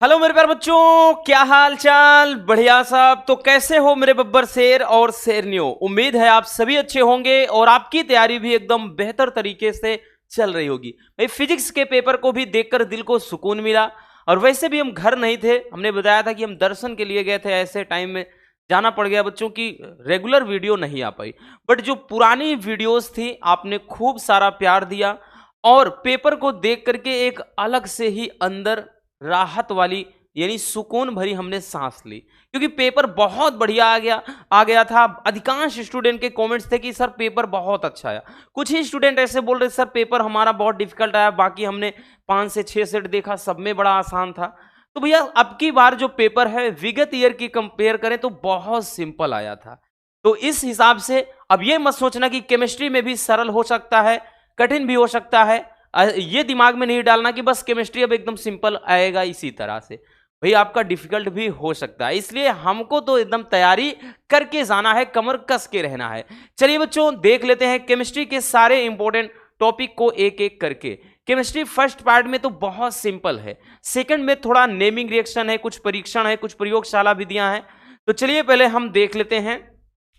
Hello मेरे प्यारे बच्चों, क्या हाल चाल। बढ़िया साहब। तो कैसे हो मेरे बब्बर शेर और शेरनियों। उम्मीद है आप सभी अच्छे होंगे और आपकी तैयारी भी एकदम बेहतर तरीके से चल रही होगी। भाई फिजिक्स के पेपर को भी देखकर दिल को सुकून मिला। और वैसे भी हम घर नहीं थे, हमने बताया था कि हम दर्शन के लिए गए थे, ऐसे टाइम में जाना पड़ गया बच्चों की रेगुलर वीडियो नहीं आ पाई। बट जो पुरानी वीडियोस थी आपने खूब सारा प्यार दिया और पेपर को देख करके एक अलग से ही अंदर राहत वाली यानी सुकून भरी हमने सांस ली, क्योंकि पेपर बहुत बढ़िया आ गया था। अधिकांश स्टूडेंट के कमेंट्स थे कि सर पेपर बहुत अच्छा आया। कुछ ही स्टूडेंट ऐसे बोल रहे सर पेपर हमारा बहुत डिफिकल्ट आया, बाकी हमने 5 से 6 सेट देखा, सब में बड़ा आसान था। तो भैया अब की बार जो पेपर है विगत ईयर की कंपेयर करें तो बहुत सिंपल आया था। तो इस हिसाब से अब ये मत सोचना कि केमिस्ट्री में भी सरल हो सकता है, कठिन भी हो सकता है। ये दिमाग में नहीं डालना कि बस केमिस्ट्री अब एकदम सिंपल आएगा इसी तरह से। भाई आपका डिफिकल्ट भी हो सकता है, इसलिए हमको तो एकदम तैयारी करके जाना है, कमर कस के रहना है। चलिए बच्चों देख लेते हैं केमिस्ट्री के सारे इंपॉर्टेंट टॉपिक को एक एक करके। केमिस्ट्री फर्स्ट पार्ट में तो बहुत सिंपल है, सेकंड में थोड़ा नेमिंग रिएक्शन है, कुछ परीक्षण है, कुछ प्रयोगशाला विधियां हैं। तो चलिए पहले हम देख लेते हैं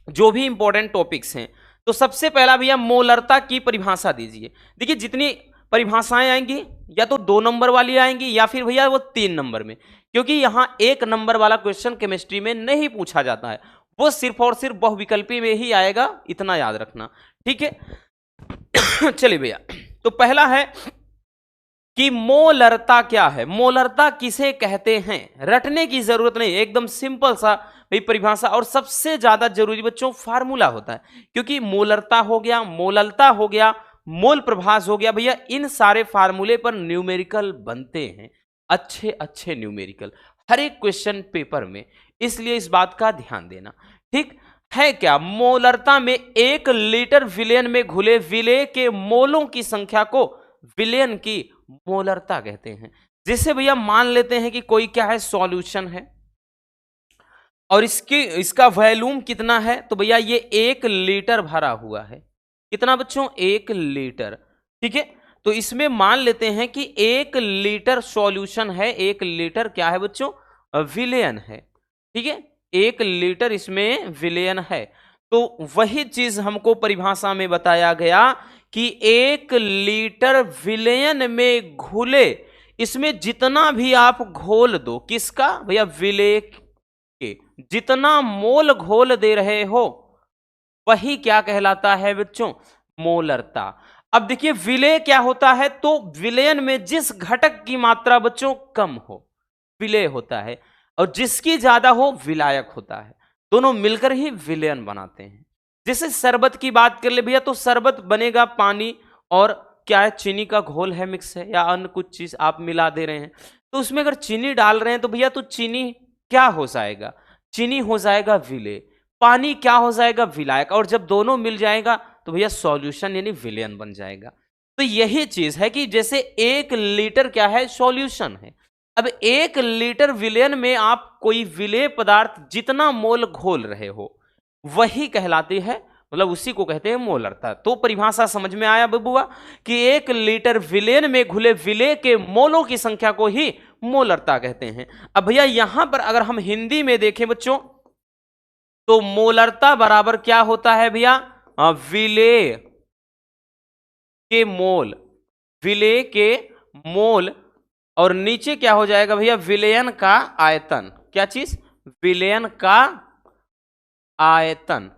जो भी इंपॉर्टेंट टॉपिक्स हैं। तो सबसे पहला भैया मोलरता की परिभाषा दीजिए। देखिए जितनी परिभाषाएं आएंगी या तो 2 नंबर वाली आएंगी या फिर भैया वो 3 नंबर में, क्योंकि यहां 1 नंबर वाला क्वेश्चन केमिस्ट्री में नहीं पूछा जाता है, वो सिर्फ और सिर्फ बहुविकल्पी में ही आएगा, इतना याद रखना, ठीक है। चलिए भैया, तो पहला है कि मोलरता क्या है, मोलरता किसे कहते हैं। रटने की जरूरत नहीं, एकदम सिंपल सा भाई परिभाषा। और सबसे ज्यादा जरूरी बच्चों फार्मूला होता है, क्योंकि मोलरता हो गया, मोललता हो गया, मोल प्रभास हो गया, भैया इन सारे फार्मूले पर न्यूमेरिकल बनते हैं, अच्छे अच्छे न्यूमेरिकल हर एक क्वेश्चन पेपर में, इसलिए इस बात का ध्यान देना। ठीक है क्या, मोलरता में 1 लीटर विलयन में घुले विलेय के मोलों की संख्या को विलयन की मोलरता कहते हैं। जैसे भैया मान लेते हैं कि कोई क्या है, सॉल्यूशन है और इसका वॉल्यूम कितना है, तो भैया ये 1 लीटर भरा हुआ है। कितना बच्चों, 1 लीटर, ठीक है। तो इसमें मान लेते हैं कि 1 लीटर सॉल्यूशन है, 1 लीटर क्या है बच्चों, विलयन है, ठीक है। 1 लीटर इसमें विलयन है। तो वही चीज हमको परिभाषा में बताया गया कि 1 लीटर विलयन में घुले, इसमें जितना भी आप घोल दो, किसका भैया, विलेय के जितना मोल घोल दे रहे हो वही क्या कहलाता है बच्चों, मोलरता। अब देखिए विलेय क्या होता है, तो विलयन में जिस घटक की मात्रा बच्चों कम हो विलेय होता है, और जिसकी ज्यादा हो विलायक होता है। दोनों मिलकर ही विलयन बनाते हैं। जैसे शरबत की बात कर ले भैया, तो शरबत बनेगा पानी और क्या है, चीनी का घोल है, मिक्स है, या अन्य कुछ चीज आप मिला दे रहे हैं, तो उसमें अगर चीनी डाल रहे हैं तो भैया तो चीनी क्या हो जाएगा, चीनी हो जाएगा विलेय, पानी क्या हो जाएगा, विलायक, और जब दोनों मिल जाएगा तो भैया सॉल्यूशन यानी विलयन बन जाएगा। तो यही चीज है कि जैसे 1 लीटर क्या है, सॉल्यूशन है। अब 1 लीटर विलयन में आप कोई विलेय पदार्थ जितना मोल घोल रहे हो वही कहलाती है, मतलब उसी को कहते हैं मोलरता। तो परिभाषा समझ में आया बबुआ कि 1 लीटर विलयन में घुले विलेय के मोलों की संख्या को ही मोलरता कहते हैं। अब भैया यहां पर अगर हम हिंदी में देखें बच्चों, तो मोलरता बराबर क्या होता है भैया, विलेय के मोल, विलेय के मोल, और नीचे क्या हो जाएगा भैया, विलयन का आयतन। क्या चीज, विलयन का आयतन,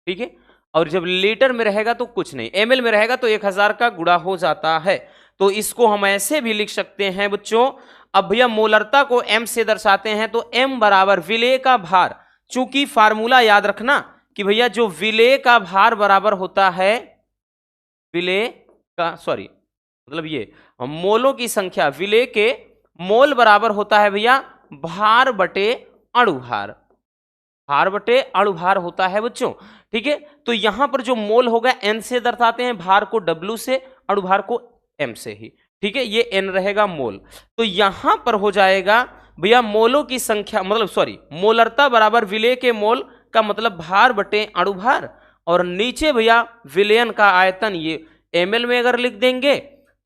ठीक है। और जब लीटर में रहेगा तो कुछ नहीं, एमएल में रहेगा तो 1000 का गुणा हो जाता है। तो इसको हम ऐसे भी लिख सकते हैं बच्चों। अब भैया मोलरता को एम से दर्शाते हैं, तो एम बराबर विलेय का भार, चूंकि फार्मूला याद रखना कि भैया जो विलेय का भार बराबर होता है, विलेय का सॉरी मतलब ये मोलों की संख्या, विलेय के मोल बराबर होता है भैया भार बटे अणुभार, भार बटे अणुभार होता है बच्चों, ठीक है। तो यहां पर जो मोल होगा एन से दर्शाते हैं, भार को डब्ल्यू से, अणुभार को एम से ही, ठीक है। ये एन रहेगा मोल। तो यहां पर हो जाएगा भैया मोलों की संख्या, मतलब सॉरी मोलरता बराबर विलेय के मोल का मतलब भार बटे अणुभार, और नीचे भैया विलयन का आयतन, ये एमएल में अगर लिख देंगे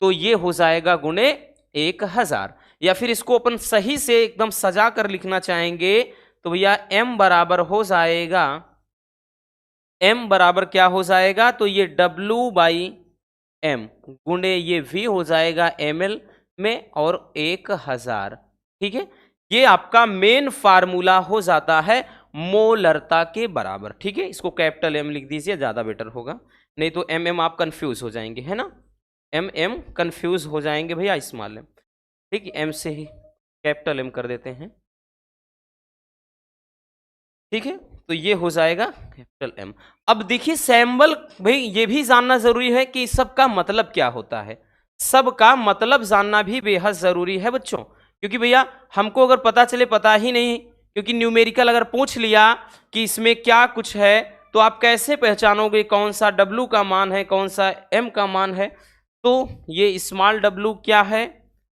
तो ये हो जाएगा गुणे 1000। या फिर इसको अपन सही से एकदम सजा कर लिखना चाहेंगे तो भैया m बराबर हो जाएगा, m बराबर क्या हो जाएगा, तो ये W बाई m गुणे ये v हो जाएगा ml में और 1000। ठीक है, ये आपका मेन फार्मूला हो जाता है मोलरता के बराबर। ठीक है, इसको कैपिटल M लिख दीजिए, ज्यादा बेटर होगा, नहीं तो mm आप कंफ्यूज हो जाएंगे, है ना, mm कंफ्यूज हो जाएंगे भैया स्मॉल m। ठीक है, m से ही कैपिटल M कर देते हैं। ठीक है, तो ये हो जाएगा कैपिटल M। अब देखिए सैम्बल, भाई ये भी जानना जरूरी है कि सबका मतलब क्या होता है, सबका मतलब जानना भी बेहद जरूरी है बच्चों, क्योंकि भैया हमको अगर पता चले, पता ही नहीं, क्योंकि न्यूमेरिकल अगर पूछ लिया कि इसमें क्या कुछ है तो आप कैसे पहचानोगे कौन सा W का मान है, कौन सा M का मान है। तो ये स्मॉल w क्या है,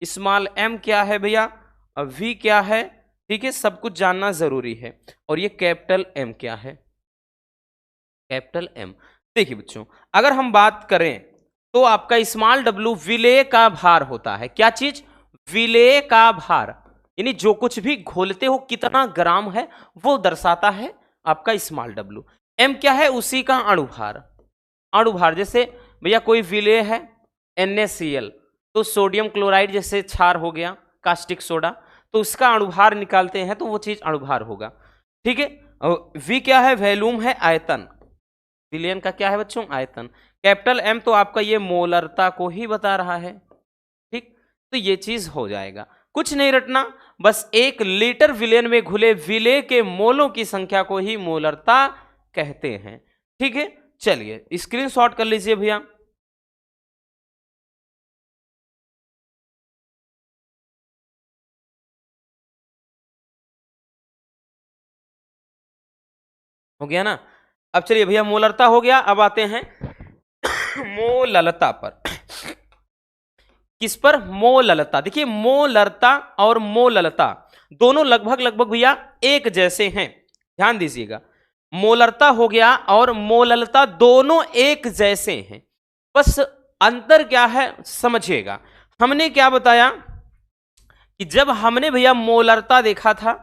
स्मॉल m क्या है भैया, v क्या है। ठीक है, सब कुछ जानना जरूरी है। और ये कैपिटल M क्या है, कैपिटल M। देखिए बच्चों, अगर हम बात करें तो आपका स्मॉल w विलेय का भार होता है। क्या चीज, विलेय का भार, यानी जो कुछ भी घोलते हो कितना ग्राम है वो दर्शाता है आपका स्मॉल w। m क्या है, उसी का अणुभार, अणुभार जैसे भैया कोई विलेय है NaCl, तो सोडियम क्लोराइड जैसे क्षार हो गया, कास्टिक सोडा, तो उसका अणुभार निकालते हैं तो वो चीज अणुभार होगा। ठीक है, v क्या है, वैल्यूम है, आयतन, विलयन का क्या है बच्चों, आयतन। कैपिटल M तो आपका ये मोलरता को ही बता रहा है। ठीक, तो ये चीज हो जाएगा, कुछ नहीं रटना, बस 1 लीटर विलयन में घुले विलेय के मोलों की संख्या को ही मोलरता कहते हैं। ठीक है, चलिए स्क्रीनशॉट कर लीजिए भैया। हो गया ना। अब चलिए भैया, मोलरता हो गया, अब आते हैं मोललता पर। किस पर, मोललता। देखिए मोलरता और मोललता दोनों लगभग लगभग भैया एक जैसे हैं, ध्यान दीजिएगा। मोलरता हो गया और मोललता दोनों एक जैसे हैं, बस अंतर क्या है समझिएगा। हमने क्या बताया कि जब हमने भैया मोलरता देखा था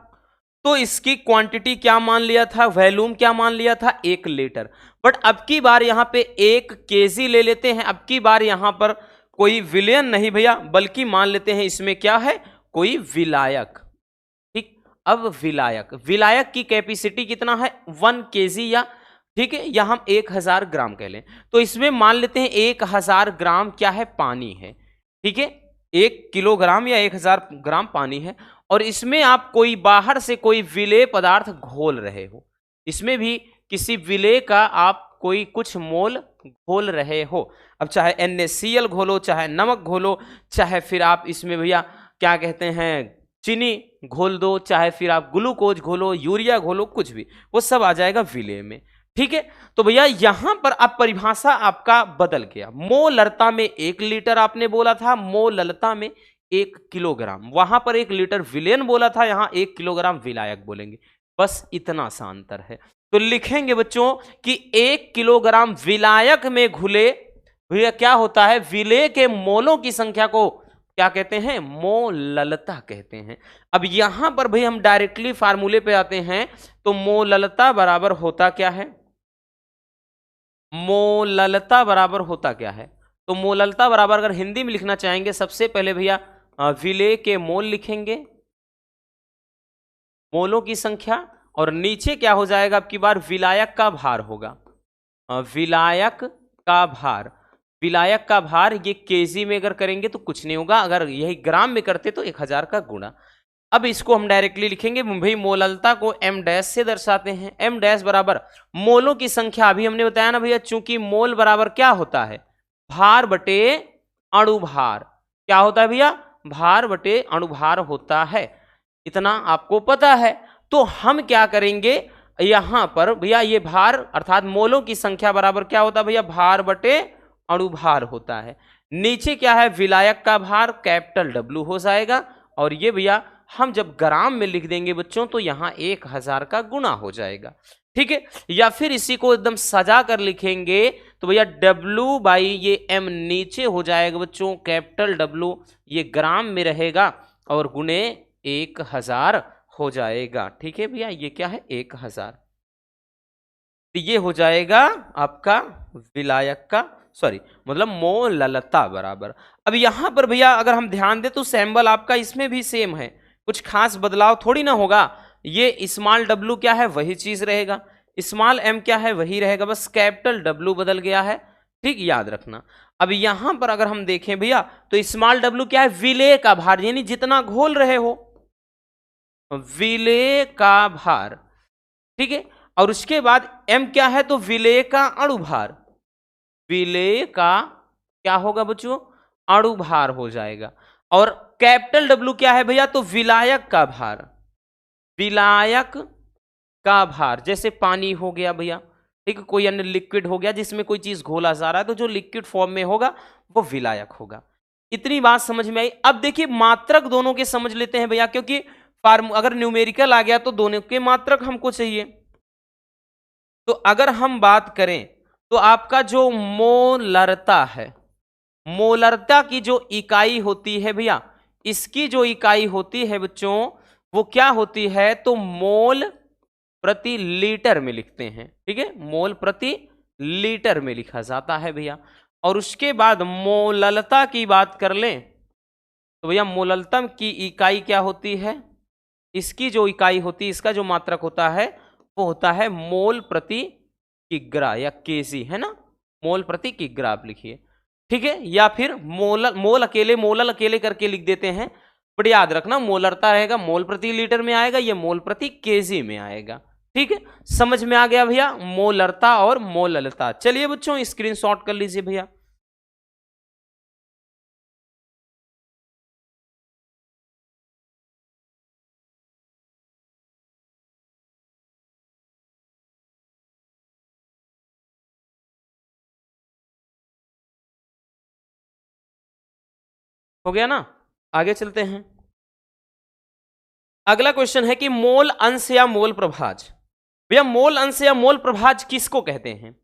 तो इसकी क्वांटिटी क्या मान लिया था, वैल्यूम क्या मान लिया था, 1 लीटर। बट अब की बार यहां पे 1 केजी ले लेते हैं। अब की बार यहां पर कोई विलयन नहीं भैया, बल्कि मान लेते हैं इसमें क्या है, कोई विलायक। ठीक, अब विलायक, विलायक की कैपेसिटी कितना है, 1 केजी, या ठीक है, या हम 1000 ग्राम कह लें, तो इसमें मान लेते हैं 1000 ग्राम क्या है, पानी है। ठीक है, 1 किलोग्राम या 1000 ग्राम पानी है, और इसमें आप कोई बाहर से कोई विलेय पदार्थ घोल रहे हो, इसमें भी किसी विलेय का आप कोई कुछ मोल घोल रहे हो। अब चाहे NaCl घोलो, चाहे नमक घोलो, चाहे फिर आप इसमें भैया क्या कहते हैं चीनी घोल दो, चाहे फिर आप ग्लूकोज घोलो, यूरिया घोलो, कुछ भी, वो सब आ जाएगा विलेय में। ठीक है, तो भैया यहां पर अब परिभाषा आपका बदल गया। मोलरता में 1 लीटर आपने बोला था, मोललता में 1 किलोग्राम, वहां पर 1 लीटर विलयन बोला था, यहां 1 किलोग्राम विलायक बोलेंगे, बस इतना सा अंतर है। तो लिखेंगे बच्चों कि 1 किलोग्राम विलायक में घुले भैया क्या होता है, विलेय के मोलों की संख्या को क्या कहते हैं, मोललता कहते हैं। अब यहां पर भाई हम डायरेक्टली फार्मूले पे आते हैं, तो मोललता बराबर होता क्या है, मोललता बराबर होता क्या है, तो मोललता बराबर अगर हिंदी में लिखना चाहेंगे, सबसे पहले भैया विलेय के मोल लिखेंगे, मोलों की संख्या, और नीचे क्या हो जाएगा, अब की बार विलायक का भार होगा, विलायक का भार। विलायक का भार ये केजी में अगर करेंगे तो कुछ नहीं होगा, अगर यही ग्राम में करते तो 1000 का गुणा। अब इसको हम डायरेक्टली लिखेंगे, भाई मोललता को m डैश से दर्शाते हैं, m डैश बराबर मोलों की संख्या। अभी हमने बताया ना भैया, चूंकि मोल बराबर क्या होता है, भार बटे अणुभार। क्या होता है भैया, भार बटे अणुभार होता है, इतना आपको पता है। तो हम क्या करेंगे, यहां पर भैया ये भार अर्थात मोलों की संख्या बराबर क्या होता है भैया, भार बटे अणुभार होता है। नीचे क्या है, विलायक का भार, कैपिटल W हो जाएगा, और ये भैया हम जब ग्राम में लिख देंगे बच्चों तो यहां 1000 का गुणा हो जाएगा। ठीक है, या फिर इसी को एकदम सजा कर लिखेंगे तो भैया W बाई ये M नीचे हो जाएगा बच्चों, कैपिटल W ये ग्राम में रहेगा, और गुणे 1000 हो जाएगा। ठीक है भैया, ये क्या है 1000, तो ये हो जाएगा आपका विलायक का सॉरी मतलब मोललता बराबर। अब यहां पर भैया अगर हम ध्यान दें तो सिंबल आपका इसमें भी सेम है, कुछ खास बदलाव थोड़ी ना होगा। ये स्मॉल w क्या है वही चीज रहेगा, स्मॉल m क्या है वही रहेगा, बस कैपिटल W बदल गया है। ठीक, याद रखना। अब यहां पर अगर हम देखें भैया तो स्मॉल w क्या है, विलेय का भार, यानी जितना घोल रहे हो, विलेय का भार। ठीक है, और उसके बाद m क्या है, तो विलेय का अणुभार, विलेय का क्या होगा बच्चों, अणुभार हो जाएगा। और कैपिटल W क्या है भैया, तो विलायक का भार, विलायक का भार, जैसे पानी हो गया भैया, ठीक है, कोई अन्य लिक्विड हो गया जिसमें कोई चीज घोला जा रहा है, तो जो लिक्विड फॉर्म में होगा वो विलायक होगा। इतनी बात समझ में आई। अब देखिए मात्रक दोनों के समझ लेते हैं भैया, क्योंकि अगर न्यूमेरिकल आ गया तो दोनों के मात्रक हमको चाहिए। तो अगर हम बात करें तो आपका जो मोलरता है, मोलरता की जो इकाई होती है भैया, इसकी जो इकाई होती है बच्चों वो क्या होती है, तो मोल प्रति लीटर में लिखते हैं। ठीक है, मोल प्रति लीटर में लिखा जाता है भैया। और उसके बाद मोललता की बात कर लें तो भैया मोललता की इकाई क्या होती है, इसकी जो इकाई होती है, इसका जो मात्रक होता है वो होता है मोल प्रति किग्रा या केजी, है ना, मोल प्रति किग्रा आप लिखिए। ठीक है, या फिर मोल अकेले करके लिख देते हैं, बट याद रखना मोलरता रहेगा मोल प्रति लीटर में आएगा, ये मोल प्रति केजी में आएगा। ठीक है, समझ में आ गया भैया मोलरता और मोललता। चलिए बच्चों स्क्रीनशॉट कर लीजिए भैया। हो गया ना, आगे चलते हैं। अगला क्वेश्चन है कि मोल अंश या मोल प्रभाज। भैया मोल अंश या मोल प्रभाज किसको कहते हैं,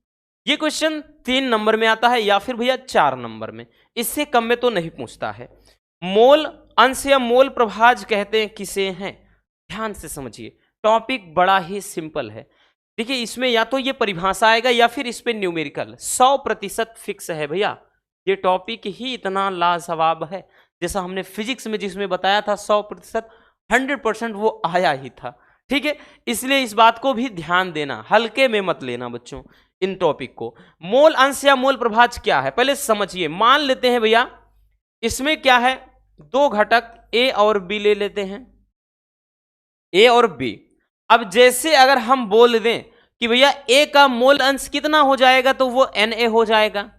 ये क्वेश्चन 3 नंबर में आता है या फिर भैया 4 नंबर में, इससे कम में तो नहीं पूछता है। मोल अंश या मोल प्रभाज कहते हैं किसे हैं, ध्यान से समझिए, टॉपिक बड़ा ही सिंपल है। देखिए इसमें या तो ये परिभाषा आएगा या फिर इस पे न्यूमेरिकल 100% फिक्स है भैया। ये टॉपिक ही इतना लाजवाब है, जैसा हमने फिजिक्स में जिसमें बताया था 100% 100% वो आया ही था। ठीक है, इसलिए इस बात को भी ध्यान देना, हल्के में मत लेना बच्चों इन टॉपिक को। मोल अंश या मोल प्रभाज क्या है पहले समझिए। मान लेते हैं भैया इसमें क्या है, 2 घटक ए और बी ले लेते हैं, ए और बी। अब जैसे अगर हम बोल दें कि भैया ए का मोल अंश कितना हो जाएगा, तो वो Na हो जाएगा,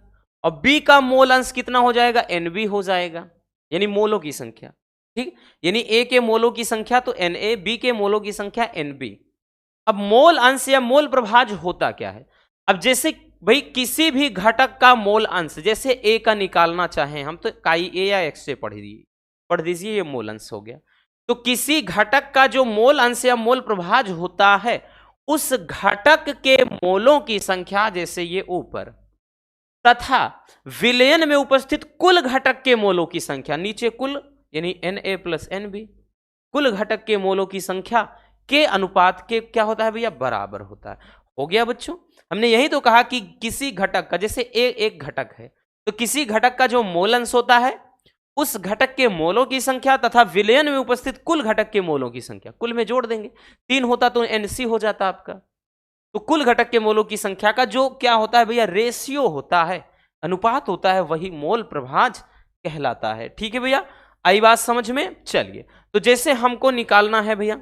और बी का मोल अंश कितना हो जाएगा, Nb हो जाएगा, यानी मोलों की संख्या। ठीक, यानी ए के मोलों की संख्या तो Na, बी के मोलों की संख्या Nb। अब मोल अंश या मोल प्रभाज होता क्या है, अब जैसे भाई किसी भी घटक का मोल अंश, जैसे ए का निकालना चाहें हम, तो काई ए या एक्स से पढ़ दीजिए, ये मोल अंश हो गया। तो किसी घटक का जो मोल अंश या मोल प्रभाज होता है, उस घटक के मोलों की संख्या, जैसे ये ऊपर, तथा विलयन में उपस्थित कुल घटक के मोलों की संख्या, नीचे कुल यानी Na प्लस Nb, कुल घटक के मोलों की संख्या के अनुपात के क्या होता है भैया, बराबर होता है। हो गया बच्चों, हमने यही तो कहा कि किसी घटक का, जैसे एक घटक है, तो किसी घटक का जो मोल अंश होता है, उस घटक के मोलों की संख्या तथा विलयन में उपस्थित कुल घटक के मोलों की संख्या, कुल में जोड़ देंगे, 3 होता तो Nc हो जाता आपका। तो कुल घटक के मोलों की संख्या का जो क्या होता है भैया, रेशियो होता है, अनुपात होता है, वही मोल प्रभाज कहलाता है। ठीक है भैया, आई बात समझ में। चलिए, तो जैसे हमको निकालना है भैया,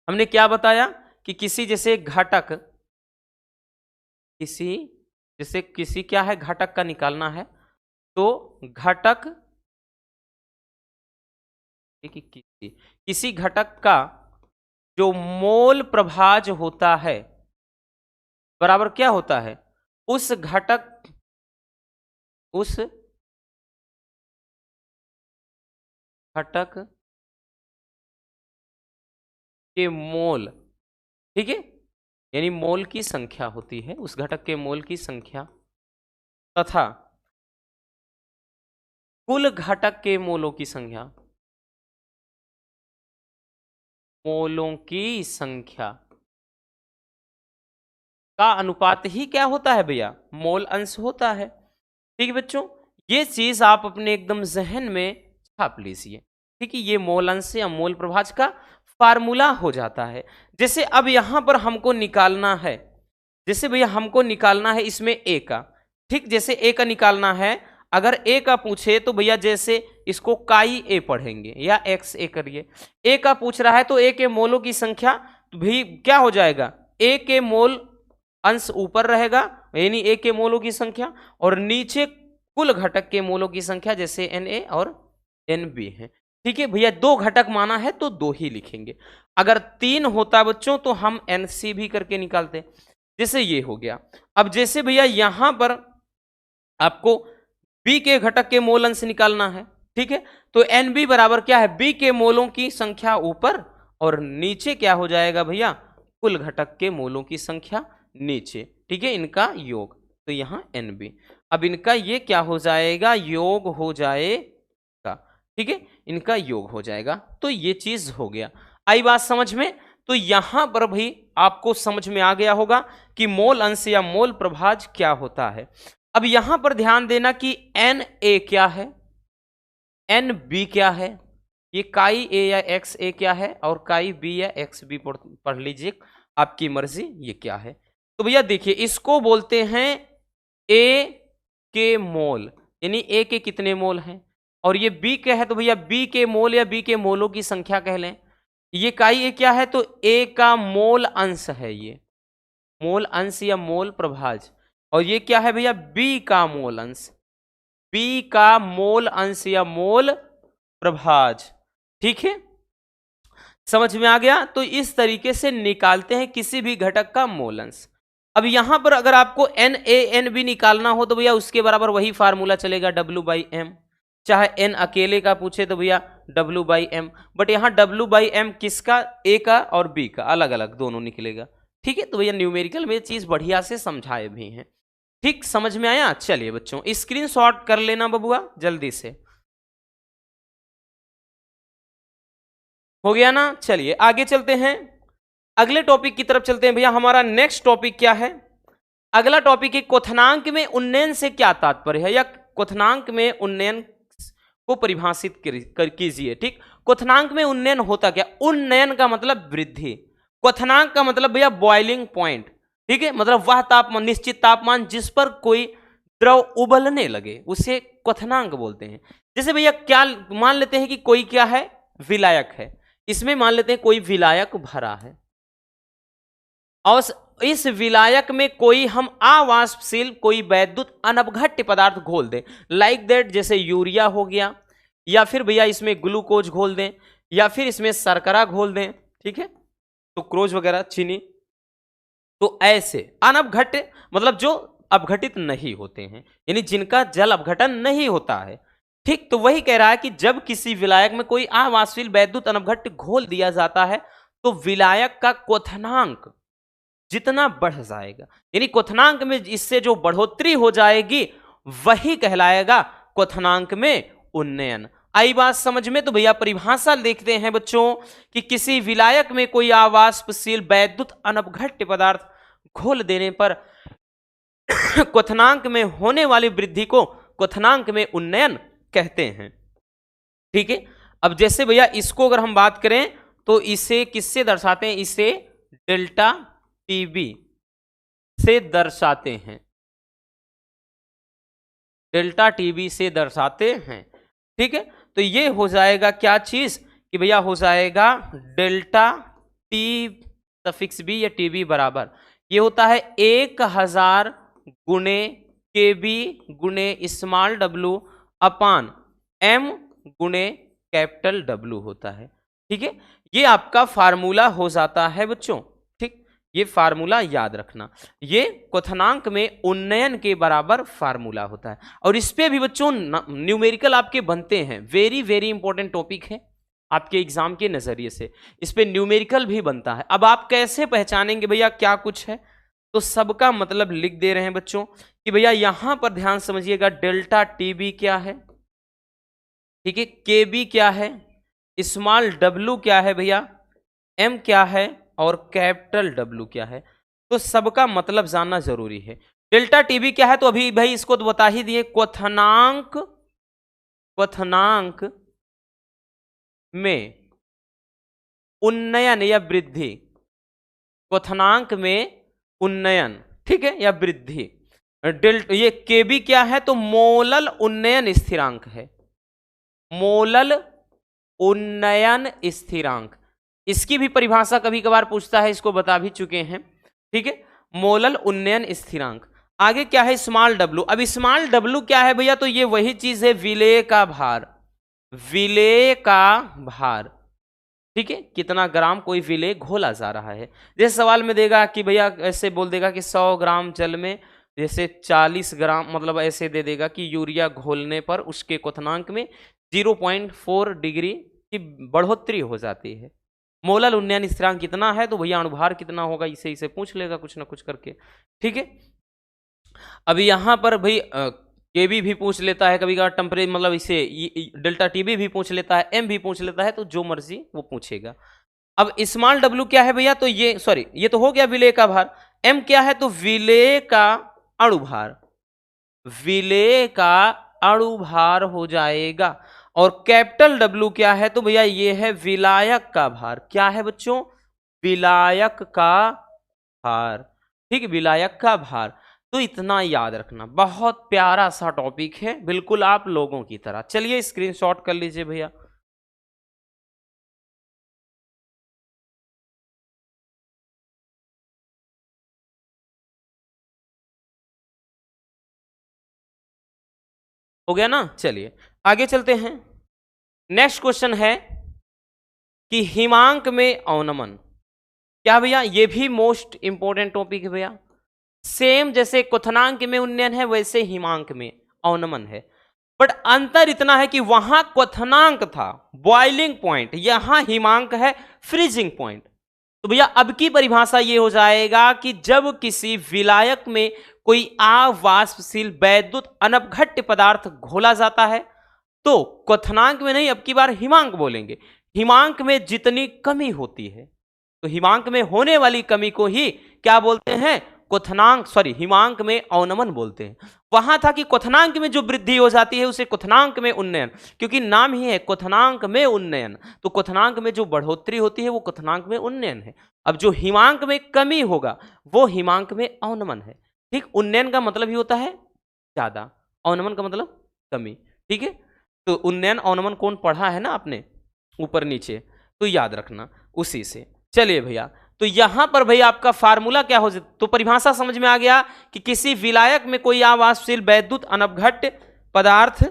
हमने क्या बताया कि किसी जैसे घटक, किसी क्या है, घटक का निकालना है, तो घटक किसी घटक का जो मोल प्रभाज होता है बराबर क्या होता है, उस घटक के मोल, ठीक है, यानी मोल की संख्या होती है, उस घटक के मोल की संख्या तथा कुल घटक के मोलों की संख्या, मोलों की संख्या का अनुपात ही क्या होता है भैया, मोल अंश होता है। ठीक है बच्चों, ये चीज आप अपने एकदम जहन में छाप लीजिए। ठीक है, ये मोल अंश या मोल प्रभाज का फार्मूला हो जाता है। जैसे अब यहां पर हमको निकालना है, जैसे भैया हमको निकालना है इसमें ए का, ठीक, जैसे ए का निकालना है, अगर ए का पूछे तो भैया जैसे इसको काई ए पढ़ेंगे या एक्स ए करिए। ए का पूछ रहा है तो ए के मोलों की संख्या तो भी क्या हो जाएगा, ए के मोल अंश ऊपर रहेगा यानी ए के मोलों की संख्या, और नीचे कुल घटक के मोलों की संख्या जैसे एन ए और एन बी है। ठीक है भैया, दो घटक माना है तो दो ही लिखेंगे, अगर तीन होता बच्चों तो हम एन सी भी करके निकालते। जैसे ये हो गया। अब जैसे भैया यहां पर आपको बी के घटक के मोल अंश निकालना है, ठीक है, तो एन बी बराबर क्या है, बी के मोलों की संख्या ऊपर और नीचे क्या हो जाएगा भैया, कुल घटक के मोलों की संख्या नीचे। ठीक है, इनका योग, तो यहां एन बी, अब इनका ये क्या हो जाएगा, योग हो जाएगा। ठीक है, इनका योग हो जाएगा, तो ये चीज हो गया। आई बात समझ में? तो यहां पर भी आपको समझ में आ गया होगा कि मोल अंश या मोल प्रभाज क्या होता है। अब यहां पर ध्यान देना कि एन ए क्या है, एन बी क्या है, ये काई ए या एक्स ए क्या है, और काई बी या एक्स बी पढ़ लीजिए, आपकी मर्जी ये क्या है। तो भैया देखिए, इसको बोलते हैं ए के मोल, यानी ए के कितने मोल हैं, और ये बी क्या है तो भैया बी के मोल या बी के मोलों की संख्या कह लें। ये काई ए क्या है तो ए का मोल अंश है, ये मोल अंश या मोल प्रभाज, और ये क्या है भैया बी का मोल अंश, बी का मोल अंश या मोल प्रभाज। ठीक है, समझ में आ गया? तो इस तरीके से निकालते हैं किसी भी घटक का मोल अंश। अब यहां पर अगर आपको एन ए एन बी निकालना हो तो भैया उसके बराबर वही फार्मूला चलेगा, डब्ल्यू बाई एम, चाहे एन अकेले का पूछे तो भैया डब्ल्यू बाई एम, बट यहां डब्ल्यू बाई एम किसका, ए का और बी का अलग अलग दोनों निकलेगा। ठीक है, तो भैया न्यूमेरिकल में चीज बढ़िया से समझाए भी हैं। ठीक, समझ में आया? चलिए बच्चों स्क्रीनशॉट कर लेना बबुआ जल्दी से, हो गया ना? चलिए आगे चलते हैं, अगले टॉपिक की तरफ चलते हैं। भैया हमारा नेक्स्ट टॉपिक क्या है, अगला टॉपिक है क्वथनांक में उन्नयन से क्या तात्पर्य है, या क्वथनांक में उन्नयन को परिभाषित कीजिए। ठीक, क्वथनांक में उन्नयन होता क्या, उन्नयन का मतलब वृद्धि, क्वथनांक का मतलब भैया बॉइलिंग पॉइंट। ठीक है, मतलब वह तापमान, निश्चित तापमान जिस पर कोई द्रव उबलने लगे उसे क्वथनांक बोलते हैं। जैसे भैया क्या मान लेते हैं कि कोई क्या है, विलायक है, इसमें मान लेते हैं कोई विलायक भरा है और इस विलायक में कोई हम अवाष्पशील कोई वैद्युत अनवघट्य पदार्थ घोल दें, लाइक दैट, जैसे यूरिया हो गया, या फिर भैया इसमें ग्लूकोज घोल दें, या फिर इसमें शर्करा घोल दें, ठीक है, तो क्रोज वगैरह चीनी, तो ऐसे अनवघट्य मतलब जो अपघटित नहीं होते हैं, यानी जिनका जल अपघटन नहीं होता है। ठीक, तो वही कह रहा है कि जब किसी विलायक में कोई अवाष्पशील वैद्युत अनवघट्य घोल दिया जाता है तो विलायक का क्वथनांक जितना बढ़ जाएगा, यानी क्वथनांक में इससे जो बढ़ोतरी हो जाएगी वही कहलाएगा क्वथनांक में उन्नयन। आई बात समझ में? तो भैया परिभाषा देखते हैं बच्चों कि किसी विलायक में कोई अवाष्पशील वैद्युत अनवघट्य पदार्थ घोल देने पर क्वथनांक में होने वाली वृद्धि को क्वथनांक में उन्नयन कहते हैं। ठीक है, अब जैसे भैया इसको अगर हम बात करें तो इसे किससे दर्शाते हैं, इसे डेल्टा टीबी से दर्शाते हैं, डेल्टा टीबी से दर्शाते हैं। ठीक है, तो ये हो जाएगा क्या चीज कि भैया हो जाएगा डेल्टा टी सफिक्स बी या टीबी बराबर, ये होता है 1000 गुणे के बी गुणे स्मॉल डब्लू अपान एम गुणे कैपिटल डब्लू होता है। ठीक है, ये आपका फार्मूला हो जाता है बच्चों। ठीक, ये फार्मूला याद रखना, ये क्वथनांक में उन्नयन के बराबर फार्मूला होता है, और इस पे भी बच्चों न्यूमेरिकल आपके बनते हैं, वेरी वेरी इंपॉर्टेंट टॉपिक है आपके एग्जाम के नजरिए से, इस पे न्यूमेरिकल भी बनता है। अब आप कैसे पहचानेंगे भैया क्या कुछ है, तो सबका मतलब लिख दे रहे हैं बच्चों कि भैया यहां पर ध्यान समझिएगा, डेल्टा टीबी क्या है, ठीक है, केबी क्या है, स्मॉल डब्लू क्या है भैया, एम क्या है और कैपिटल डब्ल्यू क्या है, तो सबका मतलब जानना जरूरी है। डेल्टा टीबी क्या है, तो अभी भाई इसको तो बता ही दिए, क्वथनांक में उन्नयन या वृद्धि, क्वथनांक में उन्नयन, ठीक है, या वृद्धि। ये केबी क्या है, तो मोलल उन्नयन स्थिरांक है, मोलल उन्नयन स्थिरांक। इसकी भी परिभाषा कभी कभार पूछता है, इसको बता भी चुके हैं, ठीक है, मोलल उन्नयन स्थिरांक। आगे क्या है, स्मॉल डब्लू। अब स्मॉल डब्लू क्या है भैया, तो ये वही चीज है, विलेय का भार, विलेय का भार, ठीक है, कितना ग्राम कोई विलेय घोला जा रहा है। जैसे सवाल में देगा कि भैया, ऐसे बोल देगा कि 100 ग्राम जल में जैसे 40 ग्राम, मतलब ऐसे दे देगा कि यूरिया घोलने पर उसके क्वथनांक में 0.4 डिग्री की बढ़ोतरी हो जाती है। मोलल उन्नयन स्थिरांक कितना है, तो भैया अणुभार कितना होगा, इसे पूछ लेगा कुछ ना कुछ करके, ठीक है। अभी यहां पर भाई केबी भी पूछ लेता है कभी कभार, टेम्परेचर मतलब इसे डेल्टा टीबी भी पूछ लेता है, एम भी पूछ लेता है, तो जो मर्जी वो पूछेगा। अब स्मॉल डब्ल्यू क्या है भैया, तो ये सॉरी ये तो हो गया विलेय का भार। एम क्या है, तो विलेय का अणुभार, विलेय का अणुभार हो जाएगा। और कैपिटल डब्ल्यू क्या है, तो भैया ये है विलायक का भार। क्या है बच्चों, विलायक का भार, ठीक है, विलायक का भार। तो इतना याद रखना, बहुत प्यारा सा टॉपिक है, बिल्कुल आप लोगों की तरह। चलिए स्क्रीनशॉट कर लीजिए भैया। हो गया ना, चलिए आगे चलते हैं। नेक्स्ट क्वेश्चन है कि हिमांक में अवनमन क्या भैया, ये भी मोस्ट इंपॉर्टेंट टॉपिक है भैया। सेम जैसे क्वथनांक में उन्नयन है, वैसे हिमांक में अवनमन है, बट अंतर इतना है कि वहां क्वथनांक था बॉइलिंग पॉइंट, यहां हिमांक है फ्रीजिंग पॉइंट। तो भैया अब की परिभाषा ये हो जाएगा कि जब किसी विलायक में कोई अवाष्पशील वैद्युत अनपघट्य पदार्थ घोला जाता है, तो क्वथनांक में नहीं, अब की बार हिमांक बोलेंगे। हिमांक में जितनी कमी होती है, तो हिमांक में होने वाली कमी को ही क्या बोलते हैं, क्वथनांक, सॉरी हिमांक में अवनमन बोलते हैं। वहां था कि क्वथनांक में जो वृद्धि हो जाती है उसे क्वथनांक में उन्नयन, क्योंकि नाम ही है क्वथनांक में उन्नयन, तो क्वथनांक में जो बढ़ोतरी होती है वो क्वथनांक में उन्नयन है। अब जो हिमांक में कमी होगा वो हिमांक में अवनमन है, ठीक। उन्नयन का मतलब ही होता है ज्यादा, अवनमन का मतलब कमी, ठीक है। तो उन्नयन अवनमन कौन पढ़ा है ना आपने ऊपर नीचे, तो याद रखना उसी से। चलिए भैया, तो यहां पर भाई आपका फार्मूला क्या हो, तो परिभाषा समझ में आ गया कि किसी विलायक में कोई अवाष्पशील वैद्युत अनपघट्य पदार्थ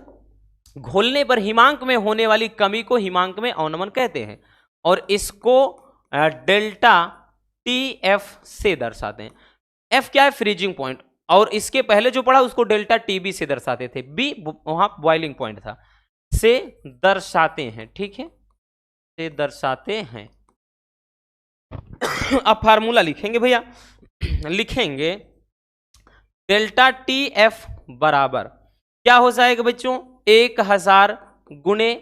घोलने पर हिमांक में होने वाली कमी को हिमांक में अवनमन कहते हैं, और इसको डेल्टा टी एफ से दर्शाते हैं। एफ क्या है, फ्रीजिंग पॉइंट, और इसके पहले जो पढ़ा उसको डेल्टा टीबी से दर्शाते थे, बी वहां बॉइलिंग पॉइंट था, से दर्शाते हैं, ठीक है, से दर्शाते हैं। अब फार्मूला लिखेंगे भैया, लिखेंगे डेल्टा टी एफ बराबर क्या हो जाएगा बच्चों, 1000 गुणे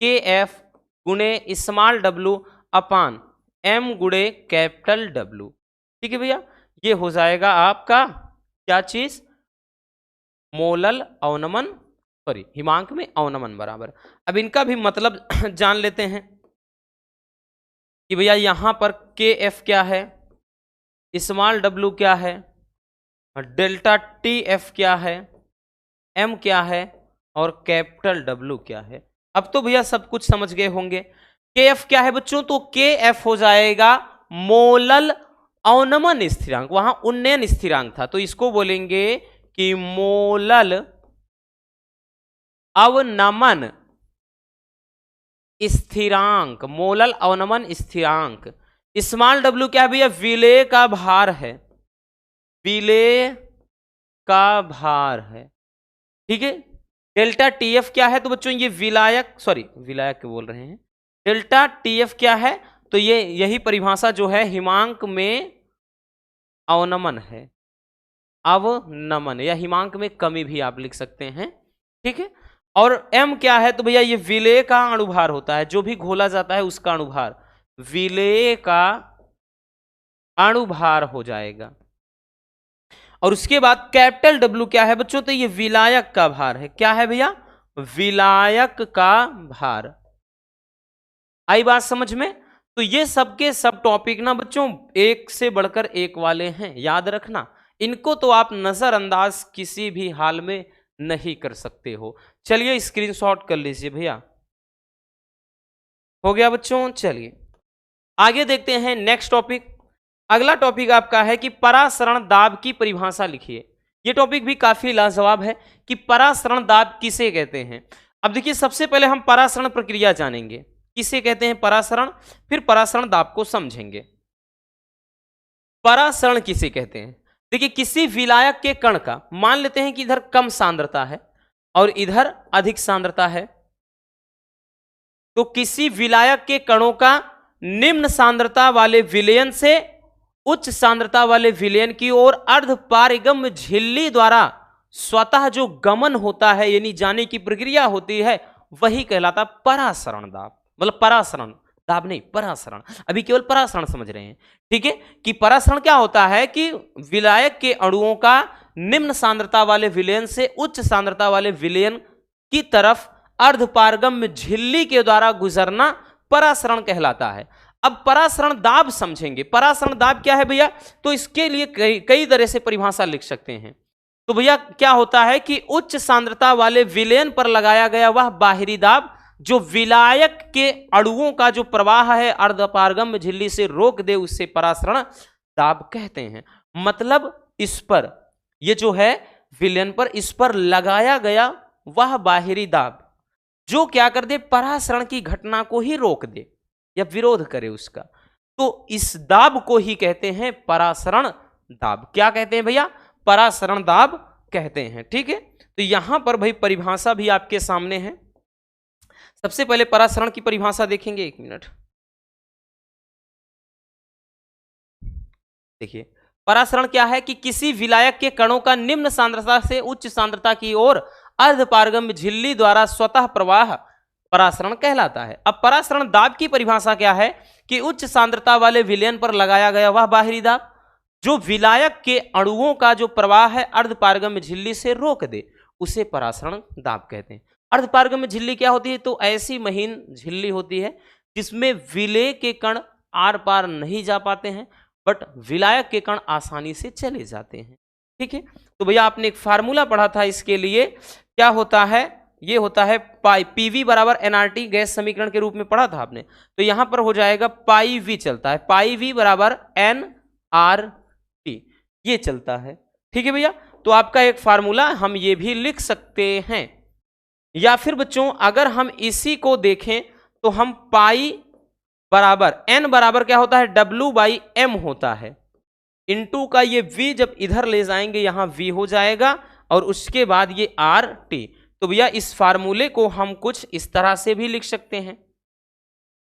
के एफ गुणे स्मॉल डब्लू अपान एम गुणे कैपिटल डब्लू, ठीक है भैया। ये हो जाएगा आपका क्या चीज, मोलल अवनमन, सॉरी हिमांक में अवनमन बराबर। अब इनका भी मतलब जान लेते हैं कि भैया यहां पर के एफ क्या है, स्मॉल डब्लू क्या है, डेल्टा टी एफ क्या है, एम क्या है, और कैपिटल डब्लू क्या है। अब तो भैया सब कुछ समझ गए होंगे। के एफ क्या है बच्चों, तो के एफ हो जाएगा मोलल अवनमन स्थिरांक, वहां उन्नयन स्थिरांक था, तो इसको बोलेंगे कि मोलल अवनमन स्थिरांक, मोलल अवनमन स्थिरांक। स्मॉल डब्ल्यू क्या है भैया, विलेय का भार है, विलेय का भार है, ठीक है। डेल्टा टीएफ क्या है, तो बच्चों ये विलायक, सॉरी विलायक के बोल रहे हैं, डेल्टा टीएफ क्या है, तो ये यही परिभाषा जो है हिमांक में अवनमन है, अवनमन या हिमांक में कमी भी आप लिख सकते हैं, ठीक है। और m क्या है, तो भैया ये विलेय का अणुभार होता है, जो भी घोला जाता है उसका अणुभार, विलेय का अणुभार हो जाएगा। और उसके बाद कैपिटल डब्ल्यू क्या है बच्चों? तो ये विलायक का भार है। क्या है भैया? विलायक का भार। आई बात समझ में? तो ये सबके सब टॉपिक ना बच्चों एक से बढ़कर एक वाले हैं, याद रखना। इनको तो आप नजरअंदाज किसी भी हाल में नहीं कर सकते हो। चलिए स्क्रीनशॉट कर लीजिए भैया। हो गया बच्चों? चलिए आगे देखते हैं नेक्स्ट टॉपिक। अगला टॉपिक आपका है कि परासरण दाब की परिभाषा लिखिए। यह टॉपिक भी काफी लाजवाब है कि परासरण दाब किसे कहते हैं। अब देखिए सबसे पहले हम परासरण प्रक्रिया जानेंगे, किसे कहते हैं परासरण, फिर परासरण दाब को समझेंगे। परासरण किसे कहते हैं? देखिए किसी विलायक के कण का, मान लेते हैं कि इधर कम सांद्रता है और इधर अधिक सांद्रता है, तो किसी विलायक के कणों का निम्न सांद्रता वाले विलयन से उच्च सांद्रता वाले विलयन की ओर अर्धपारगम्य झिल्ली द्वारा स्वतः जो गमन होता है, यानी जाने की प्रक्रिया होती है, वही कहलाता परासरण दाब। मतलब परासरण दाब नहीं, परासरण। अभी केवल परासरण समझ रहे हैं, ठीक है? कि परासरण क्या होता है कि विलायक के अणुओं का निम्न सांद्रता वाले विलयन से उच्च सांद्रता वाले विलयन की तरफ अर्धपारगम्य झिल्ली के द्वारा गुजरना परासरण कहलाता है। अब परासरण दाब समझेंगे। परासरण दाब क्या है भैया? तो इसके लिए कई तरह से परिभाषा लिख सकते हैं। तो भैया क्या होता है कि उच्च सांद्रता वाले विलयन पर लगाया गया वह बाहरी दाब जो विलायक के अणुओं का जो प्रवाह है अर्धपारगम्य झिल्ली से रोक दे, उससे परासरण दाब कहते हैं। मतलब इस पर, ये जो है विलयन पर, इस पर लगाया गया वह बाहरी दाब जो क्या कर दे, परासरण की घटना को ही रोक दे या विरोध करे उसका, तो इस दाब को ही कहते हैं परासरण दाब। क्या कहते हैं भैया? परासरण दाब कहते हैं, ठीक है? तो यहां पर भाई परिभाषा भी आपके सामने है। सबसे पहले परासरण की परिभाषा देखेंगे, एक मिनट देखिए। परासरण क्या है कि किसी विलायक के कणों का निम्न सांद्रता से उच्च सांद्रता की ओर अर्धपारगम्य झिल्ली द्वारा स्वतः प्रवाह परासरण कहलाता है। अब परासरण दाब की परिभाषा क्या है कि उच्च सांद्रता वाले विलयन पर लगाया गया वह बाहरी दाब जो विलायक के अणुओं का जो प्रवाह है अर्धपारगम्य झिल्ली से रोक दे, उसे परासरण दाब कहते हैं। अर्धपारगम्य झिल्ली क्या होती है? तो ऐसी महीन झिल्ली होती है जिसमें विलेय के कण आर पार नहीं जा पाते हैं, बट विलायक के कण आसानी से चले जाते हैं, ठीक है? तो भैया आपने एक फार्मूला पढ़ा था इसके लिए, क्या होता है? ये होता है पाई पीवी बराबर एनआरटी, गैस समीकरण के रूप में पढ़ा था आपने। तो यहां पर हो जाएगा पाई वी चलता है, पाई वी बराबर एन आर टी, ये चलता है, ठीक है भैया? तो आपका एक फार्मूला हम ये भी लिख सकते हैं। या फिर बच्चों अगर हम इसी को देखें तो हम पाई बराबर एन बराबर क्या होता है? डब्ल्यू बाई एम होता है, इनटू का ये वी जब इधर ले जाएंगे यहां वी हो जाएगा और उसके बाद ये आर टी। तो भैया इस फार्मूले को हम कुछ इस तरह से भी लिख सकते हैं।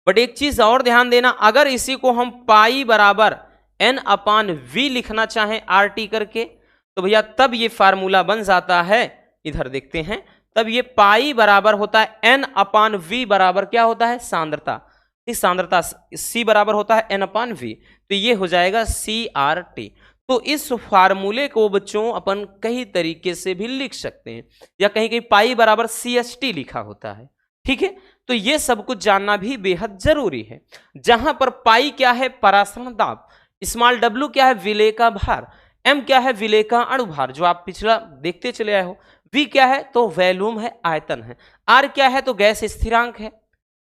बट एक चीज और ध्यान देना, अगर इसी को हम पाई बराबर एन अपान वी लिखना चाहें आर टी करके, तो भैया तब ये फार्मूला बन जाता है, इधर देखते हैं, तब ये पाई बराबर होता है एन अपान वी बराबर क्या होता है? सांद्रता। इस सांद्रता सी बराबर होता है एन अपान वी, तो ये हो जाएगा सी आर टी। तो इस फार्मूले को बच्चों अपन कई तरीके से भी लिख सकते हैं, या कहीं कहीं पाई बराबर सी एच टी लिखा होता है, ठीक है? तो ये सब कुछ जानना भी बेहद जरूरी है। जहां पर पाई क्या है? परासरण दाब, स्मॉल डब्ल्यू क्या है? विलेय का भार, एम क्या है? विलेय का अणुभार जो आप पिछला देखते चले आए हो, वी क्या है? तो वैल्यूम है, आयतन है, आर क्या है? तो गैस स्थिरांक है,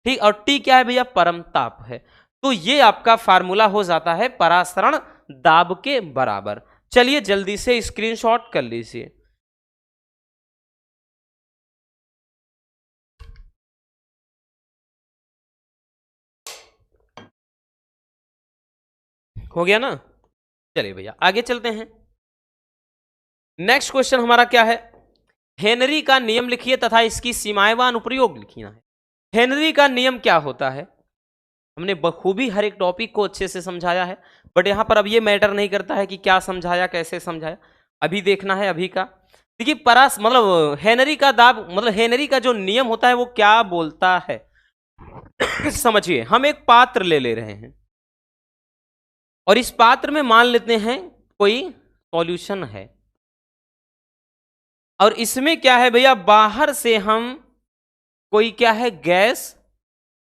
ठीक, और टी क्या है भैया? परम ताप है। तो ये आपका फार्मूला हो जाता है परासरण दाब के बराबर। चलिए जल्दी से स्क्रीनशॉट कर लीजिए। हो गया ना? चलिए भैया आगे चलते हैं। नेक्स्ट क्वेश्चन हमारा क्या है? हेनरी का नियम लिखिए तथा इसकी सीमाएं व अनुप्रयोग लिखना है। हेनरी का नियम क्या होता है? हमने बखूबी हर एक टॉपिक को अच्छे से समझाया है, बट यहां पर अब ये मैटर नहीं करता है कि क्या समझाया, कैसे समझाया, अभी देखना है अभी का। देखिए परास मतलब हेनरी का दाब, मतलब हेनरी का जो नियम होता है वो क्या बोलता है? समझिए, हम एक पात्र ले रहे हैं और इस पात्र में मान लेते हैं कोई सॉल्यूशन है, और इसमें क्या है भैया, बाहर से हम कोई क्या है गैस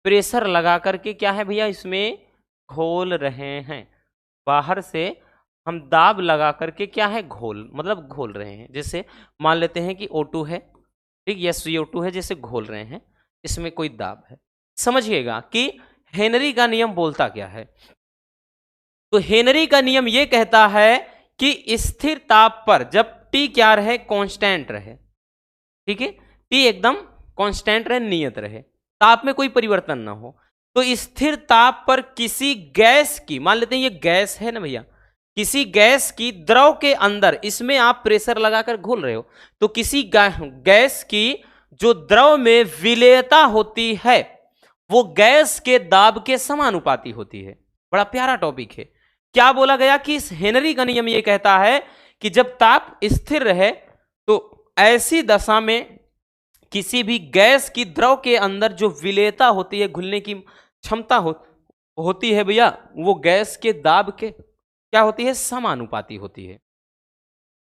प्रेशर लगा करके क्या है भैया इसमें घोल रहे हैं। बाहर से हम दाब लगा करके क्या है घोल, मतलब घोल रहे हैं। जैसे मान लेते हैं कि O2 है, ठीक, या CO2 है, जैसे घोल रहे हैं, इसमें कोई दाब है। समझिएगा कि हेनरी का नियम बोलता क्या है। तो हेनरी का नियम यह कहता है कि स्थिर ताप पर जब T क्या रहे, कांस्टेंट रहे, ठीक है, T एकदम कांस्टेंट रहे, नियत रहे, ताप में कोई परिवर्तन ना हो, तो स्थिर ताप पर किसी गैस की, मान लेते हैं ये गैस है ना भैया, किसी गैस की द्रव के अंदर, इसमें आप प्रेशर लगाकर घोल रहे हो, तो किसी गैस की जो द्रव में विलेयता होती है वो गैस के दाब के समानुपाती होती है। बड़ा प्यारा टॉपिक है। क्या बोला गया कि इस हेनरी का नियम यह कहता है कि जब ताप स्थिर रहे तो ऐसी दशा में किसी भी गैस की द्रव के अंदर जो विलेयता होती है, घुलने की क्षमता होती है भैया, वो गैस के दाब के क्या होती है, समानुपाती होती है।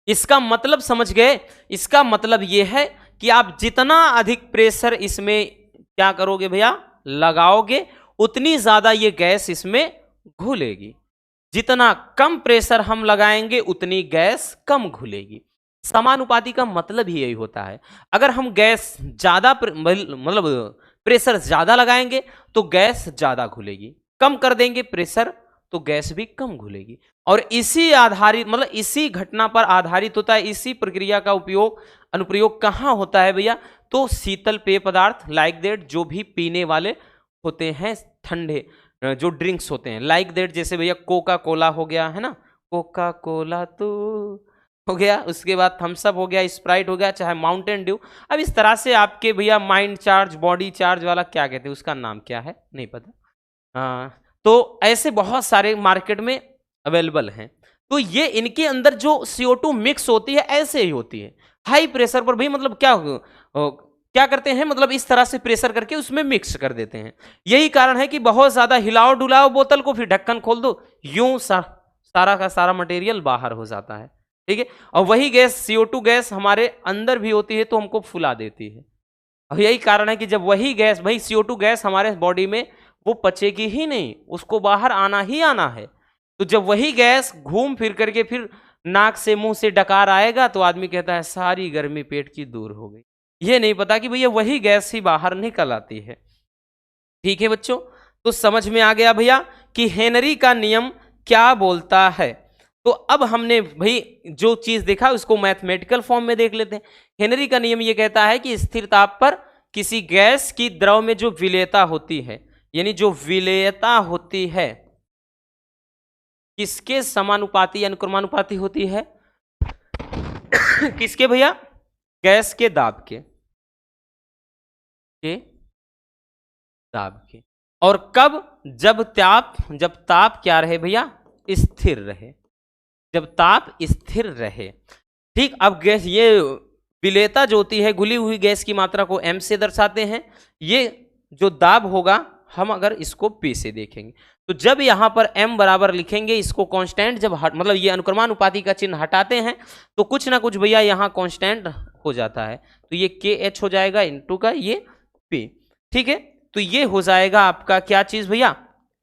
इसका मतलब समझ गए? इसका मतलब यह है कि आप जितना अधिक प्रेशर इसमें क्या करोगे भैया, लगाओगे, उतनी ज्यादा ये गैस इसमें घुलेगी। जितना कम प्रेशर हम लगाएंगे उतनी गैस कम घुलेगी। समानुपाती का मतलब ही यही होता है। अगर हम गैस ज्यादा मतलब प्रेशर ज्यादा लगाएंगे तो गैस ज्यादा घुलेगी, कम कर देंगे प्रेशर तो गैस भी कम घुलेगी। और इसी आधारित, मतलब इसी घटना पर आधारित होता है, इसी प्रक्रिया का उपयोग, अनुप्रयोग कहाँ होता है भैया, तो शीतल पेय पदार्थ लाइक दैट, जो भी पीने वाले होते हैं, ठंडे जो ड्रिंक्स होते हैं लाइक दैट, जैसे भैया कोका कोला हो गया है ना, कोका कोला तो हो गया, उसके बाद थम्स अप हो गया, स्प्राइट हो गया, चाहे माउंटेन ड्यू। अब इस तरह से आपके भैया माइंड चार्ज, बॉडी चार्ज वाला क्या कहते हैं, उसका नाम क्या है नहीं पता, हाँ, तो ऐसे बहुत सारे मार्केट में अवेलेबल हैं। तो ये इनके अंदर जो CO2 मिक्स होती है ऐसे ही होती है, हाई प्रेशर पर भी, मतलब क्या करते हैं, मतलब इस तरह से प्रेशर करके उसमें मिक्स कर देते हैं। यही कारण है कि बहुत ज्यादा हिलाओ डुलाओ बोतल को, फिर ढक्कन खोल दो, यूं सारा का सारा मटेरियल बाहर हो जाता है, ठीक है। और वही गैस CO2 गैस हमारे अंदर भी होती है तो हमको फुला देती है। और यही कारण है कि जब वही गैस, भाई CO2 गैस हमारे बॉडी में वो पचेगी ही नहीं, उसको बाहर आना ही आना है। तो जब वही गैस घूम फिर करके फिर नाक से मुंह से डकार आएगा तो आदमी कहता है सारी गर्मी पेट की दूर हो गई। ये नहीं पता कि भैया वही गैस ही बाहर निकल आती है। ठीक है बच्चों, तो समझ में आ गया भैया कि हेनरी का नियम क्या बोलता है। तो अब हमने भाई जो चीज देखा उसको मैथमेटिकल फॉर्म में देख लेते हैं। हेनरी का नियम यह कहता है कि स्थिर ताप पर किसी गैस की द्रव में जो विलेयता होती है, यानी जो विलेयता होती है किसके समानुपाती अनुक्रमानुपाती होती है किसके भैया, गैस के दाब के दाब के। और कब, जब ताप क्या रहे भैया, स्थिर रहे, जब ताप स्थिर रहे। ठीक, अब गैस ये विलेयता जो होती है, घुली हुई गैस की मात्रा को m से दर्शाते हैं। ये जो दाब होगा हम अगर इसको p से देखेंगे, तो जब यहां पर m बराबर लिखेंगे, इसको कांस्टेंट जब मतलब ये अनुक्रमानुपाती का चिन्ह हटाते हैं तो कुछ ना कुछ भैया यहां कांस्टेंट हो जाता है, तो ये KH हो जाएगा इनटू का ये p। ठीक है, तो ये हो जाएगा आपका क्या चीज भैया,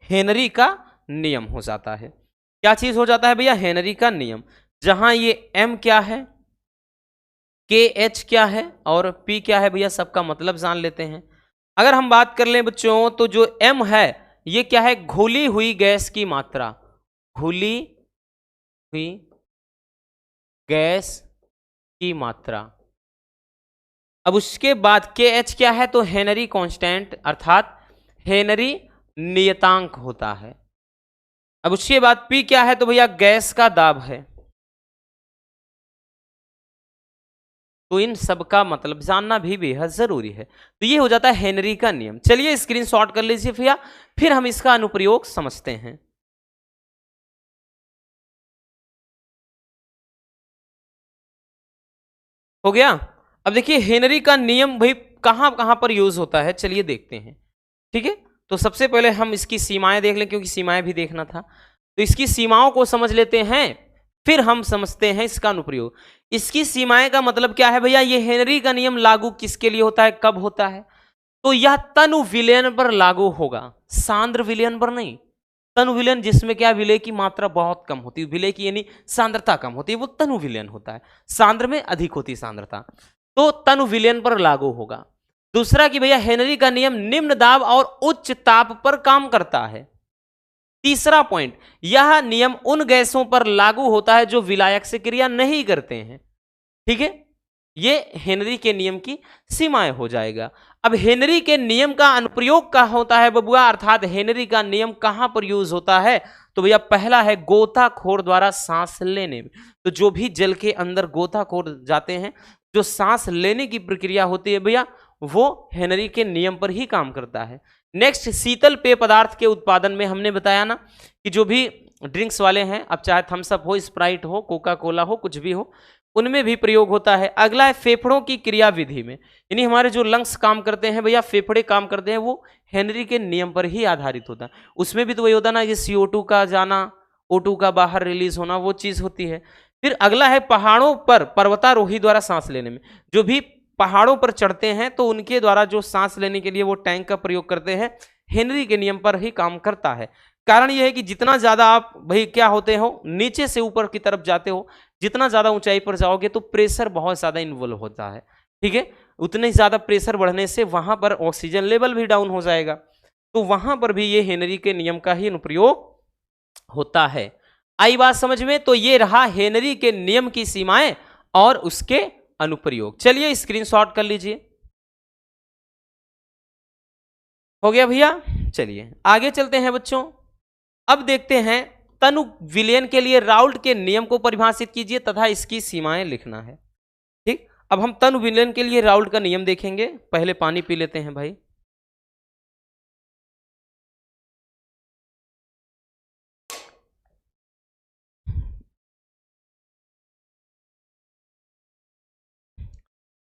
हेनरी का नियम हो जाता है। क्या चीज हो जाता है भैया, हेनरी का नियम, जहां ये m क्या है, KH क्या है और P क्या है भैया, सबका मतलब जान लेते हैं। अगर हम बात कर लें बच्चों तो जो m है ये क्या है, घुली हुई गैस की मात्रा, घुली हुई गैस की मात्रा। अब उसके बाद KH क्या है, तो हेनरी कांस्टेंट अर्थात हेनरी नियतांक होता है। अब उसके बाद P क्या है, तो भैया गैस का दाब है। तो इन सब का मतलब जानना भी बेहद जरूरी है। तो ये हो जाता है हेनरी का नियम। चलिए स्क्रीनशॉट कर लीजिए भैया, फिर हम इसका अनुप्रयोग समझते हैं। हो गया। अब देखिए हेनरी का नियम भाई कहां कहां पर यूज होता है, चलिए देखते हैं। ठीक है, तो सबसे पहले हम इसकी सीमाएं देख लें, क्योंकि सीमाएं भी देखना था। तो इसकी सीमाओं को समझ लेते हैं, फिर हम समझते हैं इसका अनुप्रयोग। इसकी सीमाएं का मतलब क्या है भैया? ये हेनरी का नियम लागू किसके लिए होता है, कब होता है? तो यह तनु विलयन पर लागू होगा, सांद्र विलयन पर नहीं। तनु विलयन जिसमें क्या, विलय की मात्रा बहुत कम होती है, विलय की यानी सांद्रता कम होती है, वो तनु विलयन होता है। सांद्र में अधिक होती सांद्रता, तो तनु विलयन पर लागू होगा। दूसरा कि भैया हेनरी का नियम निम्न दाब और उच्च ताप पर काम करता है। तीसरा पॉइंट, यह नियम उन गैसों पर लागू होता है जो विलायक से क्रिया नहीं करते हैं। ठीक है, ये हेनरी के नियम की सीमाएं हो जाएगा। अब हेनरी के नियम का अनुप्रयोग कहां होता है बबुआ, अर्थात हेनरी का नियम कहां पर यूज होता है? तो भैया पहला है गोताखोर द्वारा सांस लेने में। तो जो भी जल के अंदर गोताखोर जाते हैं, जो सांस लेने की प्रक्रिया होती है भैया, वो हेनरी के नियम पर ही काम करता है। नेक्स्ट, शीतल पेय पदार्थ के उत्पादन में हमने बताया ना कि जो भी ड्रिंक्स वाले हैं, अब चाहे थम्स अप हो, स्प्राइट हो, कोका कोला हो, कुछ भी हो, उनमें भी प्रयोग होता है। अगला है फेफड़ों की क्रियाविधि में, यानी हमारे जो लंग्स काम करते हैं भैया, फेफड़े काम करते हैं, वो हेनरी के नियम पर ही आधारित होता है। उसमें भी तो वही होता है ना, ये CO2 का जाना, O2 का बाहर रिलीज होना, वो चीज होती है। फिर अगला है पहाड़ों पर पर्वतारोही द्वारा सांस लेने में। जो भी पहाड़ों पर चढ़ते हैं तो उनके द्वारा जो सांस लेने के लिए वो टैंक का प्रयोग करते हैं, हेनरी के नियम पर ही काम करता है। कारण यह है कि जितना ज्यादा आप भाई क्या होते हो, नीचे से ऊपर की तरफ जाते हो, जितना ज्यादा ऊंचाई पर जाओगे तो प्रेशर बहुत ज्यादा इन्वॉल्व होता है। ठीक है, उतने ज्यादा प्रेशर बढ़ने से वहां पर ऑक्सीजन लेवल भी डाउन हो जाएगा, तो वहां पर भी ये हेनरी के नियम का ही अनुप्रयोग होता है। आई बात समझ में? तो ये रहा हेनरी के नियम की सीमाएं और उसके अनुप्रयोग। चलिए स्क्रीनशॉट कर लीजिए। हो गया भैया? चलिए आगे चलते हैं बच्चों। अब देखते हैं तनु विलयन के लिए राउल्ट के नियम को परिभाषित कीजिए तथा इसकी सीमाएं लिखना है। ठीक, अब हम तनु विलयन के लिए राउल्ट का नियम देखेंगे। पहले पानी पी लेते हैं भाई।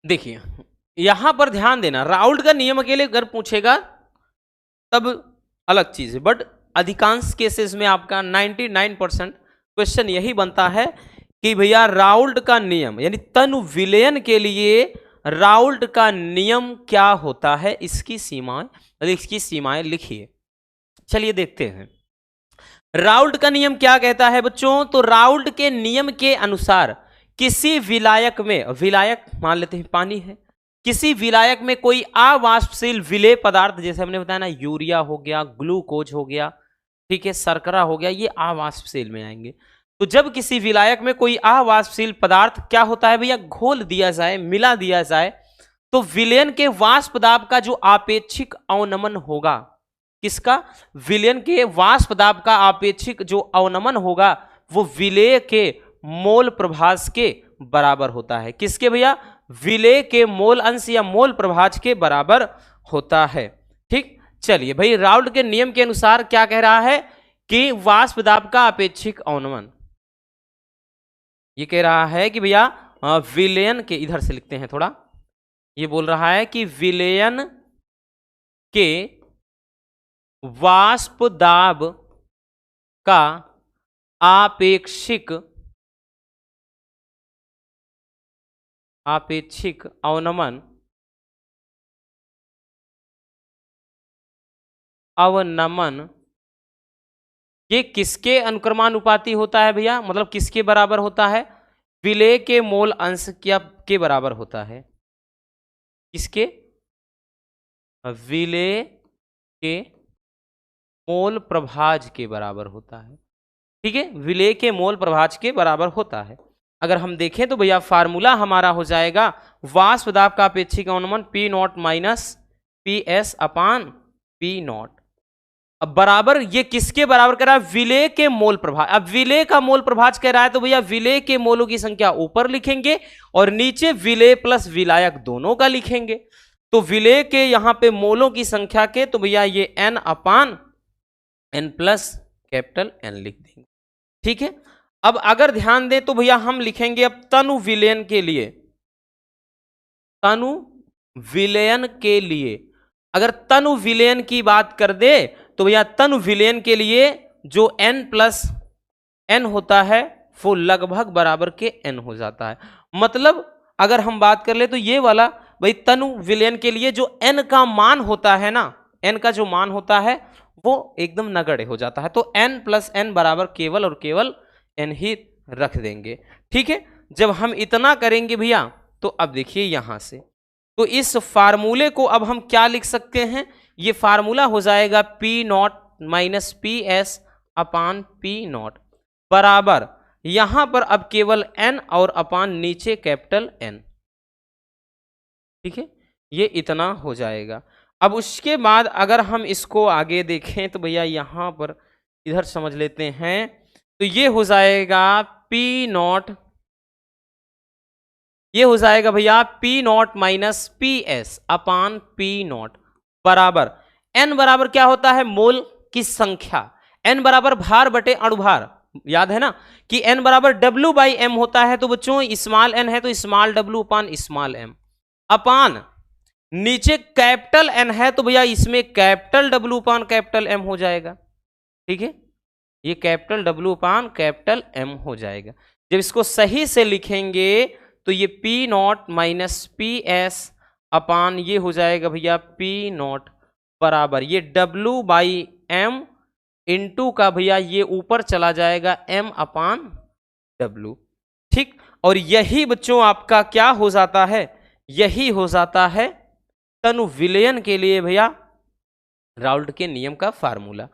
देखिए यहां पर ध्यान देना, राउल्ट का नियम अकेले अगर पूछेगा तब अलग चीज है, बट अधिकांश केसेस में आपका 99% क्वेश्चन यही बनता है कि भैया राउल्ट का नियम यानी तनु विलयन के लिए राउल्ट का नियम क्या होता है, इसकी सीमाएं लिखिए। चलिए देखते हैं राउल्ट का नियम क्या कहता है बच्चों। तो राउल्ट के नियम के अनुसार किसी विलायक में, विलायक मान लेते हैं पानी है, किसी विलायक में कोई अवाष्पशील विलेय पदार्थ, जैसे हमने बताया ना, यूरिया हो गया, ग्लूकोज हो गया, ठीक है, शर्करा हो गया, ये अवाष्पशील में आएंगे। तो जब किसी विलायक में कोई अवाष्पशील पदार्थ क्या होता है भैया, घोल दिया जाए, मिला दिया जाए, तो विलयन के वाष्प दाब का जो आपेक्षिक अवनमन होगा, किसका, विलयन के वाष्प दाब का आपेक्षिक जो अवनमन होगा वो विलेय के मोल प्रभाज के बराबर होता है। किसके भैया, विलेय के मोल अंश या मोल प्रभाज के बराबर होता है। ठीक, चलिए भाई राउल्ट के नियम के अनुसार क्या कह रहा है कि वाष्प दाब का अपेक्षिक अवनमन, ये कह रहा है कि भैया विलयन के, इधर से लिखते हैं थोड़ा, ये बोल रहा है कि विलयन के वाष्प दाब का आपेक्षिक अवनमन ये किसके अनुक्रमानुपाती होता है भैया, मतलब किसके बराबर होता है, विलेय के मोल अंश के बराबर होता है। किसके, विलेय के मोल प्रभाज के बराबर होता है। ठीक है, विलेय के मोल प्रभाज के बराबर होता है। अगर हम देखें तो भैया फार्मूला हमारा हो जाएगा वाष्प दाब का अपेक्षिक अवनमन P0 माइनस PS अपान P0। अब बराबर ये किसके बराबर कह रहा है, विलेय के मोल प्रभाज। अब विलेय का मोल प्रभाज कह रहा है तो भैया विलेय के मोलों की संख्या ऊपर लिखेंगे और नीचे विलेय प्लस विलायक दोनों का लिखेंगे। तो विलेय के यहां पे मोलों की संख्या के तो भैया ये N अपान N प्लस कैपिटल N लिख देंगे। ठीक है, अब अगर ध्यान दें तो भैया हम लिखेंगे अब तनु विलयन के लिए, तनु विलयन के लिए अगर तनु विलयन की बात कर दे तो भैया तनु विलयन के लिए जो n प्लस n होता है वो लगभग बराबर के n हो जाता है। मतलब अगर हम बात कर ले तो ये वाला भाई तनु विलयन के लिए जो n का मान होता है ना, n का जो मान होता है वो एकदम नगण्य हो जाता है। तो n प्लस n बराबर केवल और केवल n ही रख देंगे। ठीक है, जब हम इतना करेंगे भैया तो अब देखिए यहां से, तो इस फार्मूले को अब हम क्या लिख सकते हैं, ये फार्मूला हो जाएगा P not minus P S upon P not बराबर, यहां पर अब केवल n और अपान नीचे कैपिटल N। ठीक है, ये इतना हो जाएगा। अब उसके बाद अगर हम इसको आगे देखें तो भैया यहां पर इधर समझ लेते हैं, तो ये हो जाएगा P नॉट, ये हो जाएगा भैया P not minus P S upon P not बराबर n बराबर क्या होता है, मोल की संख्या, n बराबर भार बटे अणुभार, याद है ना कि n बराबर W बाई m होता है। तो बच्चों स्मॉल n है तो स्मॉल w अपान स्मॉल m अपान नीचे कैपिटल N है तो भैया इसमें कैपिटल W अपान कैपिटल M हो जाएगा। ठीक है, ये कैपिटल W अपान कैपिटल M हो जाएगा। जब इसको सही से लिखेंगे तो ये P not minus P S अपान ये हो जाएगा भैया P नॉट बराबर ये W बाई M इंटू का भैया ये ऊपर चला जाएगा M अपान W। ठीक, और यही बच्चों आपका क्या हो जाता है, यही हो जाता है तनु विलयन के लिए भैया राउल्ट के नियम का फार्मूला।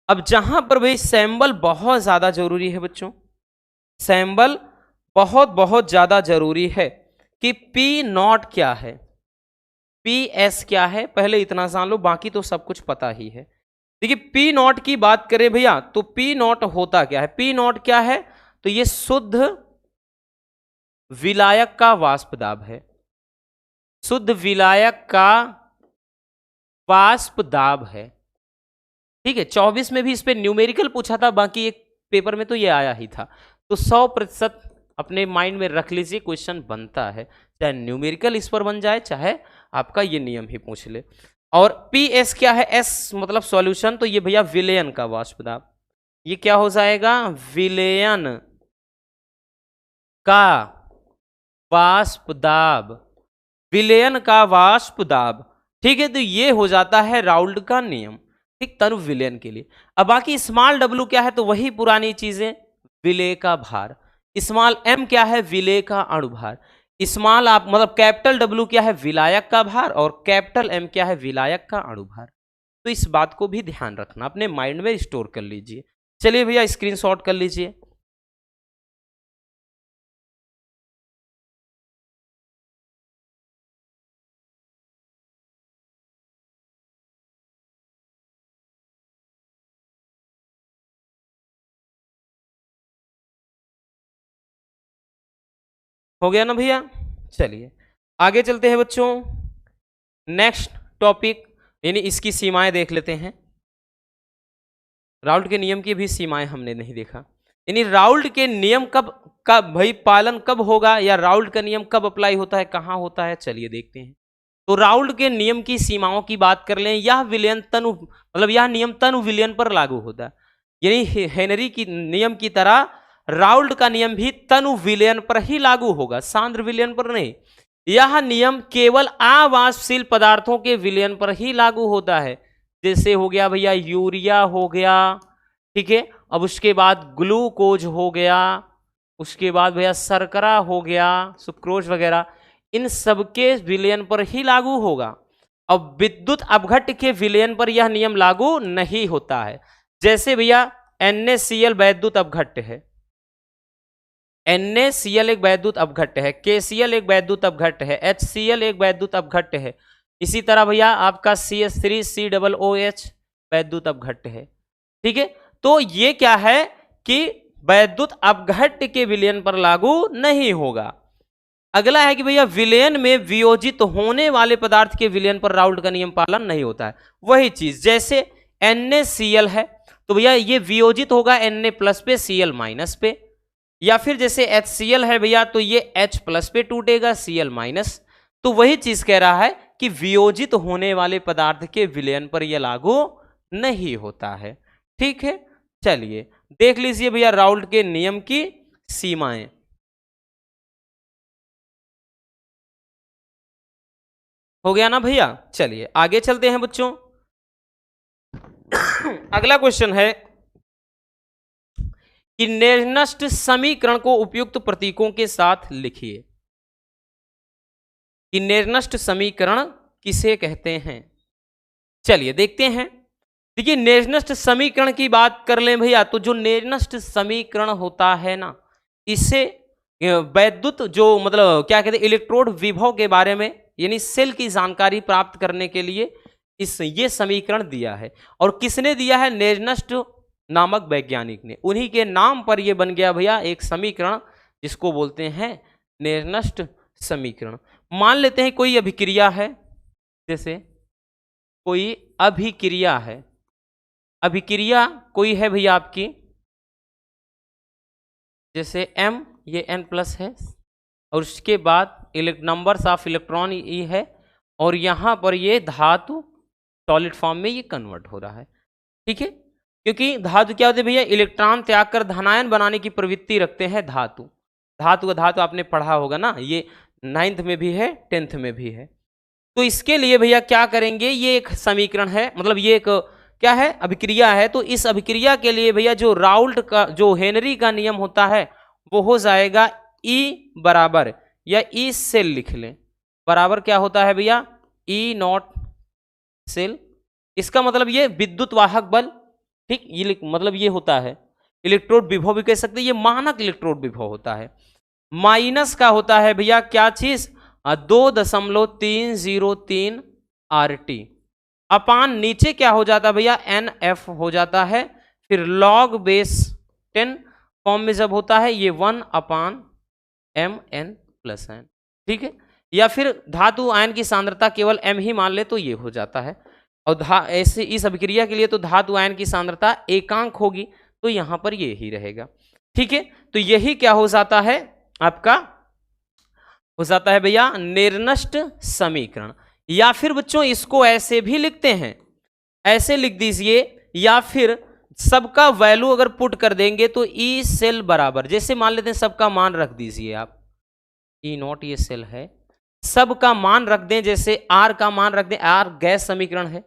अब जहां पर भाई सैंबल बहुत ज्यादा जरूरी है बच्चों, सैंबल बहुत बहुत ज्यादा जरूरी है कि P नॉट क्या है, पी एस क्या है, पहले इतना जान लो, बाकी तो सब कुछ पता ही है। देखिए पी नॉट की बात करें भैया तो पी नॉट होता क्या है, पी नॉट क्या है, तो ये शुद्ध विलायक का वाष्प दाब है, शुद्ध विलायक का वाष्प दाब है। ठीक है, 24 में भी इस पे न्यूमेरिकल पूछा था, बाकी एक पेपर में तो ये आया ही था। तो 100% अपने माइंड में रख लीजिए, क्वेश्चन बनता है, चाहे न्यूमेरिकल इस पर बन जाए चाहे आपका ये नियम ही पूछ ले। और पी एस क्या है, एस मतलब सॉल्यूशन, तो ये भैया विलयन का वाष्प दाब, ये क्या हो जाएगा, विलयन का वाष्प दाब, विलयन का वाष्प दाब। ठीक है, तो ये हो जाता है राउल्ट का नियम, ठीक, तनु विलयन के लिए। अब बाकी स्मॉल w क्या है, तो वही पुरानी चीजें, विलेय का भार, स्मॉल m क्या है, विलेय का अणुभार, स्मॉल आप मतलब कैपिटल W क्या है, विलायक का भार, और कैपिटल M क्या है, विलायक का अणुभार। तो इस बात को भी ध्यान रखना, अपने माइंड में स्टोर कर लीजिए। चलिए भैया स्क्रीनशॉट कर लीजिए। हो गया ना भैया, चलिए आगे चलते हैं बच्चों। नेक्स्ट टॉपिक यानी इसकी सीमाएं देख लेते हैं। राउल्ट के नियम की भी सीमाएं हमने नहीं देखा, यानी राउल्ट के नियम का भाई पालन कब होगा, या राउल्ट का नियम कब अप्लाई होता है, कहां होता है, चलिए देखते हैं। तो राउल्ट के नियम की सीमाओं की बात कर लें, यह विलयन तनु मतलब यह नियम तनु विलयन पर लागू होता है, यानी हेनरी की नियम की तरह राउल्ट का नियम भी तनु विलयन पर ही लागू होगा, सांद्र विलयन पर नहीं। यह नियम केवल अवाष्पशील पदार्थों के विलयन पर ही लागू होता है, जैसे हो गया भैया यूरिया हो गया, ठीक है, अब उसके बाद ग्लूकोज हो गया, उसके बाद भैया शर्करा हो गया, सुक्रोज वगैरह, इन सबके विलयन पर ही लागू होगा। अब विद्युत अपघट्य के विलयन पर यह नियम लागू नहीं होता है। जैसे भैया NaCl वैद्युत अपघट्य है, NaCl एक वैद्युत अपघट्य है, KCl एक वैद्युत अपघट्य है, HCl एक वैद्युत अपघट्य है, इसी तरह भैया आपका CH3COOH वैद्युत अपघट्य है। ठीक है, तो ये क्या है कि वैद्युत अपघट्य के विलयन पर लागू नहीं होगा। अगला है कि भैया विलयन में वियोजित होने वाले पदार्थ के विलयन पर राउल्ट का नियम पालन नहीं होता है। वही चीज जैसे NaCl है तो भैया ये वियोजित होगा Na प्लस पे Cl माइनस पे, या फिर जैसे HCl है भैया तो ये H प्लस पे टूटेगा Cl माइनस। तो वही चीज कह रहा है कि वियोजित होने वाले पदार्थ के विलयन पर यह लागू नहीं होता है। ठीक है, चलिए देख लीजिए भैया राउल्ट के नियम की सीमाएं। हो गया ना भैया, चलिए आगे चलते हैं बच्चों। अगला क्वेश्चन है कि निर्नष्ट समीकरण को उपयुक्त प्रतीकों के साथ लिखिए। कि निर्नष्ट समीकरण किसे कहते हैं, चलिए देखते हैं। देखिए निर्नष्ट समीकरण की बात कर लें भैया, तो जो निर्नष्ट समीकरण होता है ना, इससे वैद्युत जो मतलब क्या कहते हैं इलेक्ट्रोड विभव के बारे में यानी सेल की जानकारी प्राप्त करने के लिए ये समीकरण दिया है। और किसने दिया है, निर्नष्ट नामक वैज्ञानिक ने। उन्हीं के नाम पर यह बन गया भैया एक समीकरण जिसको बोलते हैं निर्नष्ट समीकरण। मान लेते हैं कोई अभिक्रिया है, जैसे कोई अभिक्रिया है, अभिक्रिया कोई है भैया आपकी, जैसे m ये n+ है और उसके बाद नंबर्स ऑफ इलेक्ट्रॉन ये है और यहां पर ये धातु सॉलिड फॉर्म में ये कन्वर्ट हो रहा है। ठीक है, क्योंकि धातु क्या होते हैं भैया, इलेक्ट्रॉन त्याग कर धनायन बनाने की प्रवृत्ति रखते हैं। धातु का धातु आपने पढ़ा होगा ना, ये 9th में भी है 10th में भी है। तो इसके लिए भैया क्या करेंगे, ये एक समीकरण है, मतलब ये एक क्या है अभिक्रिया है। तो इस अभिक्रिया के लिए भैया जो राउल्ट का जो हेनरी का नियम होता है वो हो जाएगा E बराबर, या E सेल लिख लें, बराबर क्या होता है भैया E0 सेल। इसका मतलब ये विद्युत वाहक बल, ठीक, ये मतलब ये होता है इलेक्ट्रोड विभव भी कह सकते हैं, ये मानक इलेक्ट्रोड विभव होता है। माइनस का होता है भैया क्या चीज 2.303 RT अपान नीचे क्या हो जाता है भैया NF हो जाता है। फिर log बेस 10 फॉर्म में जब होता है ये 1/mn+n, ठीक है। या फिर धातु आयन की सांद्रता केवल m ही मान ले तो ये हो जाता है। और ऐसे इस अभिक्रिया के लिए तो धातु आयन की सांद्रता एकांक होगी, तो यहां पर ये ही रहेगा। ठीक है, तो यही क्या हो जाता है आपका, हो जाता है भैया निर्नष्ट समीकरण। या फिर बच्चों इसको ऐसे भी लिखते हैं, ऐसे लिख दीजिए, या फिर सबका वैल्यू अगर पुट कर देंगे तो ई सेल बराबर, जैसे मान लेते हैं सबका मान रख दीजिए आप, E0 ये सेल है, सबका मान रख दें, जैसे R का मान रख दें, R गैस समीकरण है,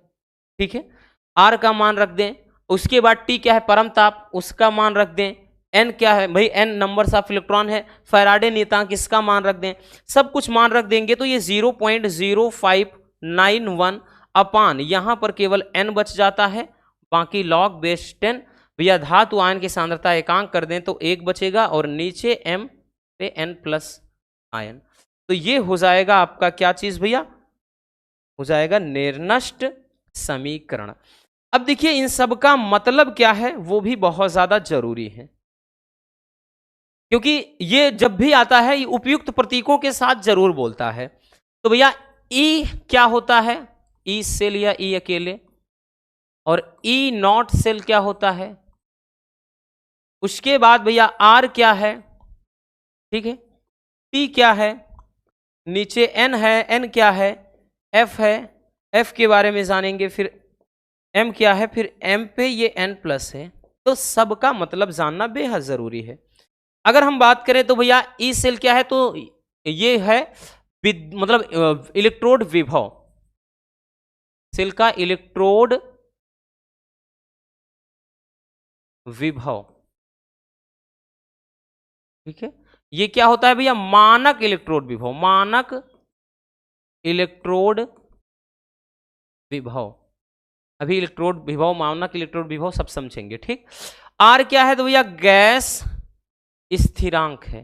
ठीक है, R का मान रख दें। उसके बाद T क्या है परम ताप, उसका मान रख दें। N क्या है भाई, N नंबर्स ऑफ इलेक्ट्रॉन है। फैराडे नियतांक इसका मान रख दें। सब कुछ मान रख देंगे तो ये 0.0591 अपान यहां पर केवल N बच जाता है, बाकी log बेस 10 भैया धातु आयन की सांद्रता एकांक कर दें तो 1 बचेगा और नीचे M पे N+ आयन। तो ये हो जाएगा आपका क्या चीज भैया, हो जाएगा निर्नष्ट समीकरण। अब देखिए इन सब का मतलब क्या है वो भी बहुत ज्यादा जरूरी है, क्योंकि ये जब भी आता है ये उपयुक्त प्रतीकों के साथ जरूर बोलता है। तो भैया ई क्या होता है, ई सेल या ई अकेले, और E0 सेल क्या होता है। उसके बाद भैया R क्या है, ठीक है, T क्या है, नीचे N है, N क्या है, F है, F के बारे में जानेंगे, फिर M क्या है, फिर M पे ये N+ है। तो सबका मतलब जानना बेहद जरूरी है। अगर हम बात करें तो भैया ई सेल क्या है, तो ये है मतलब इलेक्ट्रोड विभव, सेल का इलेक्ट्रोड विभव, ठीक है। ये क्या होता है भैया मानक इलेक्ट्रोड विभव, मानक इलेक्ट्रोड विभव। अभी इलेक्ट्रोड विभव, मानक इलेक्ट्रोड विभव सब समझेंगे, ठीक। आर क्या है तो भैया गैस स्थिरांक है,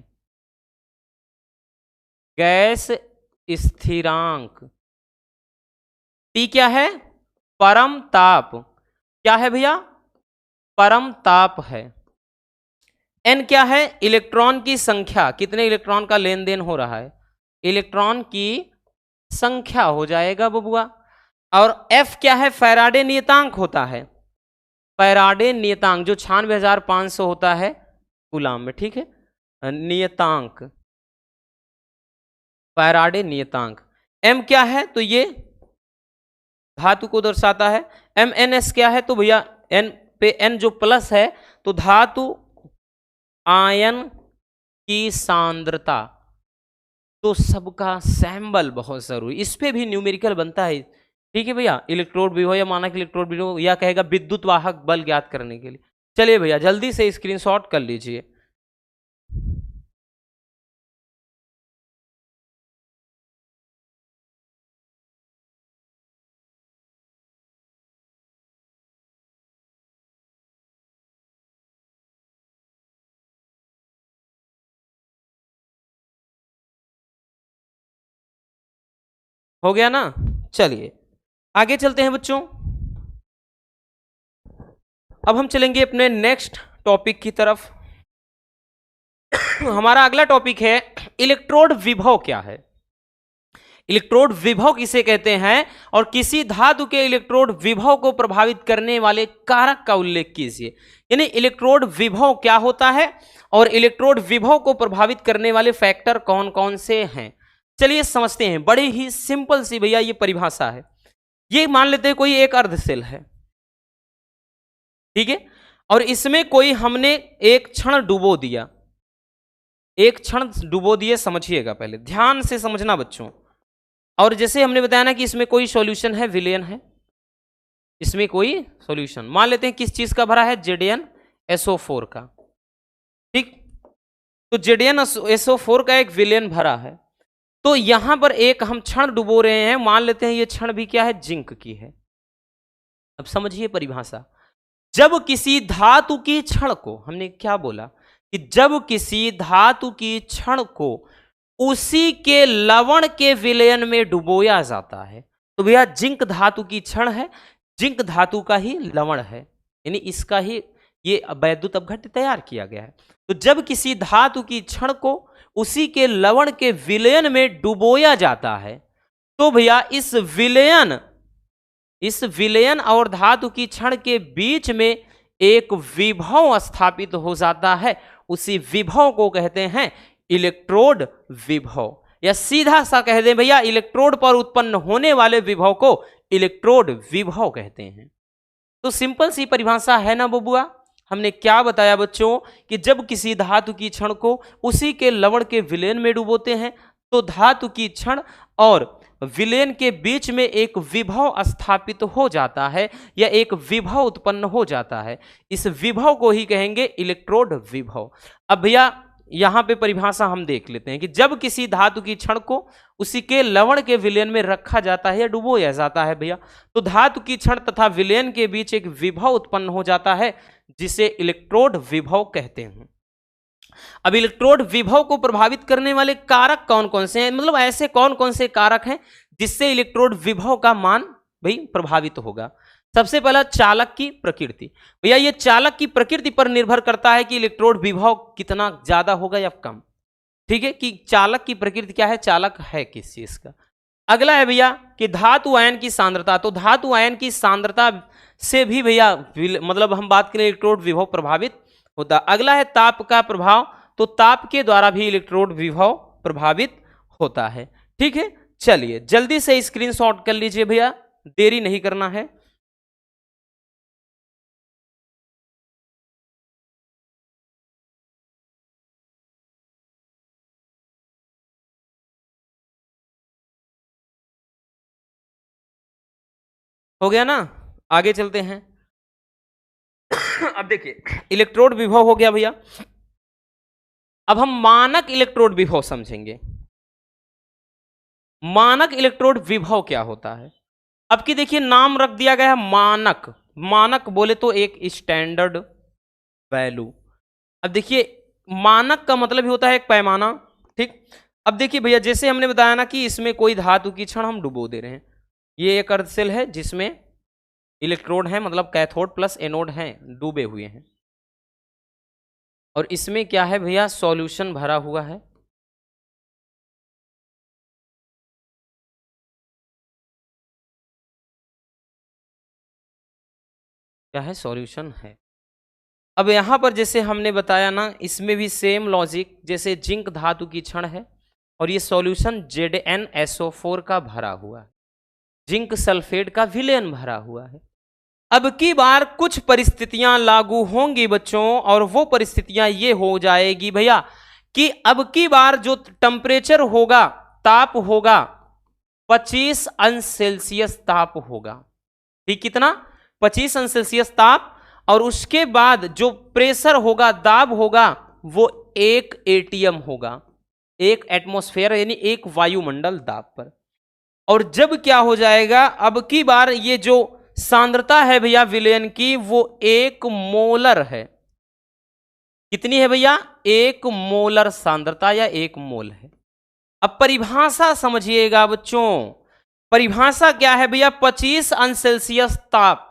गैस स्थिरांक। टी क्या है परम ताप, क्या है भैया परम ताप है। एन क्या है इलेक्ट्रॉन की संख्या, कितने इलेक्ट्रॉन का लेन देन हो रहा है, इलेक्ट्रॉन की संख्या हो जाएगा बबुआ। और एफ क्या है फैराडे नियतांक होता है, फैराडे नियतांक जो 96,500 होता है कूलाम में, ठीक है, नियतांक फैराडे नियतांक। M क्या है तो ये धातु को दर्शाता है। MnS क्या है तो भैया N पे N जो प्लस है तो धातु आयन की सांद्रता। तो सबका सैंबल बहुत जरूरी, इस पे भी न्यूमेरिकल बनता है। ठीक है भैया, इलेक्ट्रोड विभव या मानक इलेक्ट्रोड विभव या कहेगा विद्युत वाहक बल ज्ञात करने के लिए। चलिए भैया जल्दी से स्क्रीनशॉट कर लीजिए। हो गया ना? चलिए आगे चलते हैं बच्चों। अब हम चलेंगे अपने नेक्स्ट टॉपिक की तरफ। हमारा अगला टॉपिक है इलेक्ट्रोड विभव क्या है। इलेक्ट्रोड विभव किसे कहते हैं और किसी धातु के इलेक्ट्रोड विभव को प्रभावित करने वाले कारक का उल्लेख कीजिए। यानी इलेक्ट्रोड विभव क्या होता है और इलेक्ट्रोड विभव को प्रभावित करने वाले फैक्टर कौन कौन से हैं। चलिए समझते हैं, बड़ी ही सिंपल सी भैया ये परिभाषा है। ये मान लेते हैं कोई एक अर्धशेल है, ठीक है, और इसमें कोई हमने एक क्षण डुबो दिया, एक क्षण डुबो दिए, समझिएगा पहले ध्यान से समझना बच्चों। और जैसे हमने बताया ना कि इसमें कोई सॉल्यूशन है, विलयन है, इसमें कोई सॉल्यूशन मान लेते हैं किस चीज का भरा है, ZnSO4 का, ठीक। तो ZnSO4 का एक विलयन भरा है। तो यहां पर एक हम क्षण डुबो रहे हैं, मान लेते हैं ये क्षण भी क्या है, जिंक की है। अब समझिए परिभाषा, जब किसी धातु की क्षण को, हमने क्या बोला कि जब किसी धातु की क्षण को उसी के लवण के विलयन में डुबोया जाता है, तो भैया जिंक धातु की क्षण है, जिंक धातु का ही लवण है, यानी इसका ही ये वैद्युत अपघट्य तैयार किया गया है। तो जब किसी धातु की क्षण को उसी के लवण के विलयन में डुबोया जाता है, तो भैया इस विलयन और धातु की क्षण के बीच में एक विभव स्थापित हो जाता है। उसी विभव को कहते हैं इलेक्ट्रोड विभव, या सीधा सा कह दें भैया इलेक्ट्रोड पर उत्पन्न होने वाले विभव को इलेक्ट्रोड विभव कहते हैं। तो सिंपल सी परिभाषा है ना बबुआ। हमने क्या बताया बच्चों कि जब किसी धातु की क्षण को उसी के लवण के विलयन में डुबोते हैं, तो धातु की क्षण और विलयन के बीच में एक विभव स्थापित हो जाता है या एक विभव उत्पन्न हो जाता है। इस विभव को ही कहेंगे इलेक्ट्रोड विभव। अब भैया यहां पे परिभाषा हम देख लेते हैं कि जब किसी धातु की क्षण को उसी के लवण के विलयन में रखा जाता है या डुबोया जाता है भैया, तो धातु की क्षण तथा विलयन के बीच एक विभव उत्पन्न हो जाता है, जिसे इलेक्ट्रोड विभव कहते हैं। अब इलेक्ट्रोड विभव को प्रभावित करने वाले कारक कौन कौन से हैं, मतलब ऐसे कौन कौन से कारक हैं जिससे इलेक्ट्रोड विभव का मान भाई प्रभावित होगा। सबसे पहला चालक की प्रकृति। भैया ये चालक की प्रकृति पर निर्भर करता है कि इलेक्ट्रोड विभव कितना ज्यादा होगा या कम, ठीक है, कि चालक की प्रकृति क्या है, चालक है किस चीज का। अगला है भैया कि धातु आयन की सांद्रता। तो धातु आयन की सांद्रता से भी भैया मतलब हम बात करें इलेक्ट्रोड विभव प्रभावित होता। अगला है ताप का प्रभाव। तो ताप के द्वारा भी इलेक्ट्रोड विभव प्रभावित होता है, ठीक है। चलिए जल्दी से स्क्रीनशॉट कर लीजिए भैया, देरी नहीं करना है। हो गया ना? आगे चलते हैं। अब देखिए इलेक्ट्रोड विभव हो गया भैया, अब हम मानक इलेक्ट्रोड विभव समझेंगे। मानक इलेक्ट्रोड विभव क्या होता है। अब की देखिए नाम रख दिया गया है मानक। मानक बोले तो एक स्टैंडर्ड वैल्यू। अब देखिए मानक का मतलब ही होता है एक पैमाना, ठीक। अब देखिए भैया जैसे हमने बताया ना कि इसमें कोई धातु की क्षण हम डुबो दे रहे हैं, ये एक अर्धशेल है जिसमें इलेक्ट्रोड है, मतलब कैथोड प्लस एनोड हैं, डूबे हुए हैं, और इसमें क्या है भैया, सॉल्यूशन भरा हुआ है। क्या है, सॉल्यूशन है। अब यहां पर जैसे हमने बताया ना, इसमें भी सेम लॉजिक, जैसे जिंक धातु की क्षण है और ये सॉल्यूशन ZnSO4 का भरा हुआ है, जिंक सल्फेट का विलयन भरा हुआ है। अब की बार कुछ परिस्थितियां लागू होंगी बच्चों, और वो परिस्थितियां ये हो जाएगी भैया कि अब की बार जो टेम्परेचर होगा, ताप होगा 25 अंश सेल्सियस ताप होगा। ठीक, कितना? 25 अंश सेल्सियस ताप, और उसके बाद जो प्रेशर होगा, दाब होगा, वो 1 ATM होगा, 1 एटमॉस्फेयर यानी 1 वायुमंडल दाब पर। और जब क्या हो जाएगा, अब की बार ये जो सांद्रता है भैया विलयन की, वो 1 मोलर है। कितनी है भैया? 1 मोलर सांद्रता या 1 मोल है। अब परिभाषा समझिएगा बच्चों, परिभाषा क्या है भैया? 25 अंश सेल्सियस ताप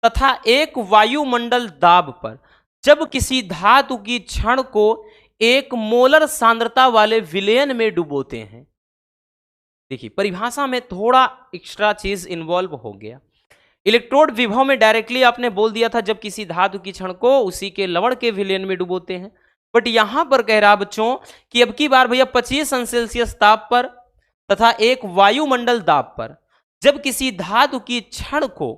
तथा 1 वायुमंडल दाब पर जब किसी धातु की क्षण को 1 मोलर सांद्रता वाले विलयन में डुबोते हैं। देखिए, परिभाषा में थोड़ा एक्स्ट्रा चीज इन्वॉल्व हो गया। इलेक्ट्रोड विभव में डायरेक्टली आपने बोल दिया था जब किसी धातु की क्षण को उसी के लवण के विलयन में डुबोते हैं, बट यहां पर कह रहा बच्चों कि अब की बार भैया 25 अंश सेल्सियस ताप पर तथा 1 वायुमंडल दाब पर जब किसी धातु की क्षण को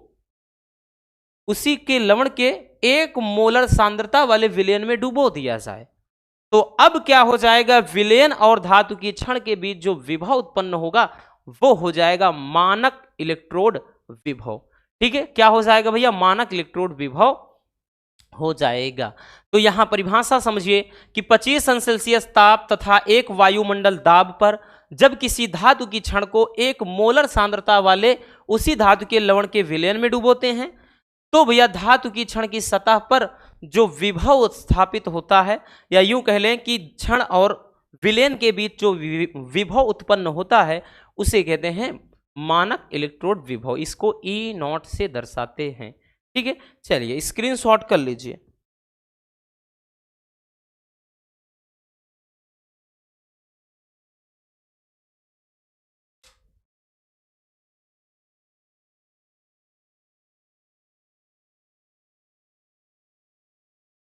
उसी के लवण के 1 मोलर सांद्रता वाले विलयन में डुबो दिया जाए, तो अब क्या हो जाएगा? विलयन और धातु की क्षण के बीच जो विभव उत्पन्न होगा वो हो जाएगा मानक इलेक्ट्रोड विभव। ठीक है, क्या हो जाएगा भैया? मानक इलेक्ट्रोड विभव हो जाएगा। तो यहां परिभाषा समझिए कि 25 अंश सेल्सियस ताप तथा 1 वायुमंडल दाब पर जब किसी धातु की क्षण को 1 मोलर सांद्रता वाले उसी धातु के लवण के विलयन में डुबोते हैं, तो भैया धातु की क्षण की सतह पर जो विभव स्थापित होता है, या यूं कह लें कि क्षण और विलयन के बीच जो विभव उत्पन्न होता है, उसे कहते हैं मानक इलेक्ट्रोड विभव। इसको E0 से दर्शाते हैं। ठीक है, चलिए स्क्रीनशॉट कर लीजिए।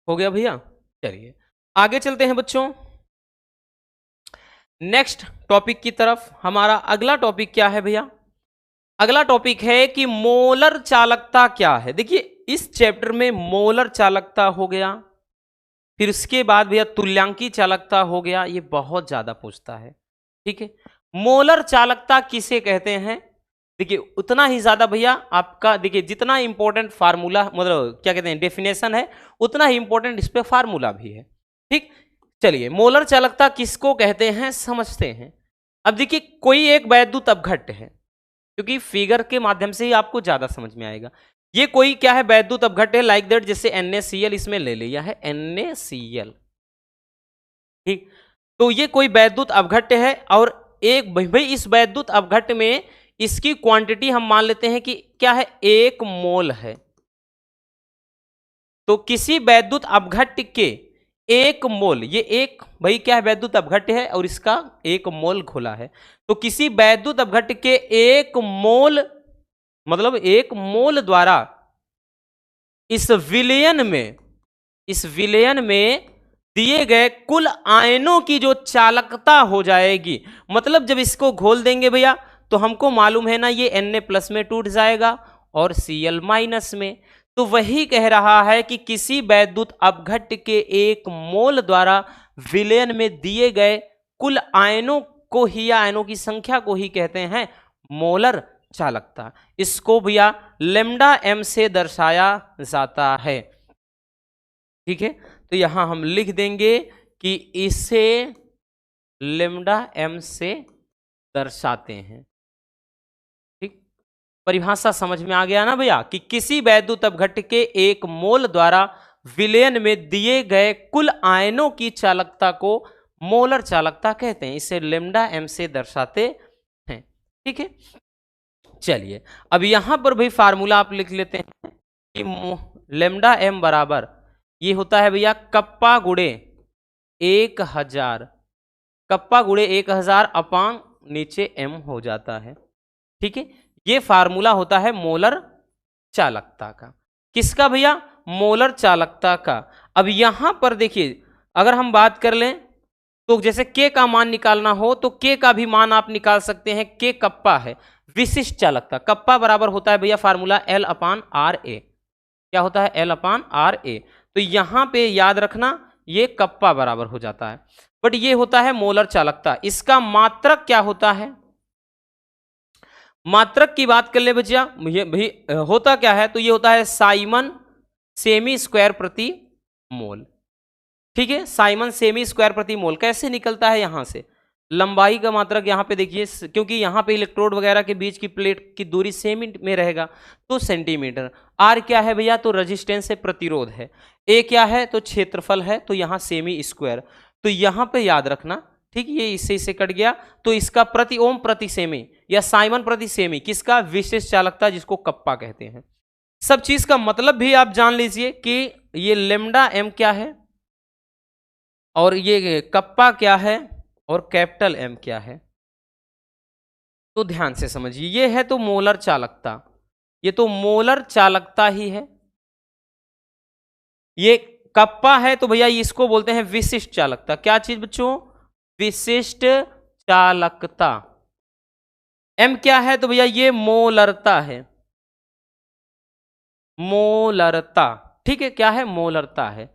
हो गया भैया? चलिए आगे चलते हैं बच्चों नेक्स्ट टॉपिक की तरफ। हमारा अगला टॉपिक क्या है भैया? अगला टॉपिक है कि मोलर चालकता क्या है। देखिए, इस चैप्टर में मोलर चालकता हो गया, फिर उसके बाद भैया तुल्यांकी चालकता हो गया, ये बहुत ज्यादा पूछता है। ठीक है, मोलर चालकता किसे कहते हैं? देखिए, उतना ही ज्यादा भैया आपका, देखिए जितना इंपॉर्टेंट फार्मूला, मतलब क्या कहते हैं, डेफिनेशन है, उतना ही इंपॉर्टेंट इस पे फार्मूला भी है। ठीक, चलिए मोलर चालकता किसको कहते हैं समझते हैं। अब देखिए, कोई एक वैद्युत अपघट्य है, क्योंकि फिगर के माध्यम से ही आपको ज्यादा समझ में आएगा। ये कोई क्या है? वैद्युत अपघट्य है, लाइक दैट जैसे NaCl इसमें ले लिया है, NaCl। ठीक, तो ये कोई वैद्युत अपघट्य है, और एक भाई इस वैद्युत अपघट्य में इसकी क्वांटिटी हम मान लेते हैं कि क्या है? 1 मोल है। तो किसी वैद्युत अपघट्य के 1 मोल, ये एक भाई क्या है? वैद्युत अपघट्य है और इसका 1 मोल घोला है। तो किसी वैद्युत अपघट्य के 1 मोल, मतलब 1 मोल द्वारा इस विलयन में दिए गए कुल आयनों की जो चालकता हो जाएगी, मतलब जब इसको घोल देंगे भैया तो हमको मालूम है ना, ये Na+ में टूट जाएगा और Cl- में। तो वही कह रहा है कि किसी वैद्युत अपघट्य के 1 मोल द्वारा विलयन में दिए गए कुल आयनों को ही, या आयनों की संख्या को ही कहते हैं मोलर चालकता। इसको भैया λm से दर्शाया जाता है। ठीक है, तो यहां हम लिख देंगे कि इसे λm से दर्शाते हैं। ठीक, परिभाषा समझ में आ गया ना भैया, कि किसी वैद्युत अपघट्य के 1 मोल द्वारा विलयन में दिए गए कुल आयनों की चालकता को मोलर चालकता कहते हैं, इसे λm से दर्शाते हैं। ठीक है, चलिए अब यहां पर भाई फार्मूला आप लिख लेते हैं कि λm बराबर ये होता है भैया कप्पा गुणे 1000, कप्पा गुणे 1000 अपान नीचे m हो जाता है। ठीक है, ये फार्मूला होता है मोलर चालकता का। किसका भैया? मोलर चालकता का। अब यहां पर देखिए, अगर हम बात कर लें तो जैसे के का मान निकालना हो तो के का भी मान आप निकाल सकते हैं। के कप्पा है, विशिष्ट चालकता। कप्पा बराबर होता है भैया फार्मूला L/RA। क्या होता है? L/RA। तो यहां पे याद रखना ये कप्पा बराबर हो जाता है। बट ये होता है मोलर चालकता। इसका मात्रक क्या होता है? मात्रक की बात कर ले बच्चा, ये भी होता क्या है? तो ये होता है साइमन सेमी स्क्वायर प्रति मोल। ठीक है, साइमन सेमी स्क्वायर प्रति मोल। कैसे निकलता है? यहां से लंबाई का मात्रक यहां पे देखिए, क्योंकि यहां पे इलेक्ट्रोड वगैरह के बीच की प्लेट की दूरी सेमी में रहेगा तो सेंटीमीटर। आर क्या है भैया? तो रेजिस्टेंस है, प्रतिरोध है। ए क्या है? तो क्षेत्रफल है, तो यहां सेमी स्क्वायर। तो यहां पे याद रखना, ठीक, ये इससे कट गया तो इसका प्रति ओम प्रति सेमी या साइमन प्रति सेमी, किसका? विशेष चालकता, जिसको कप्पा कहते हैं। सब चीज का मतलब भी आप जान लीजिए कि ये लेमडा एम क्या है और ये कप्पा क्या है और कैपिटल एम क्या है। तो ध्यान से समझिए, ये है तो मोलर चालकता, ये तो मोलर चालकता ही है। ये कप्पा है तो भैया इसको बोलते हैं विशिष्ट चालकता। क्या चीज बच्चों? विशिष्ट चालकता। एम क्या है? तो भैया ये मोलरता है, मोलरता। ठीक है, क्या है? मोलरता है।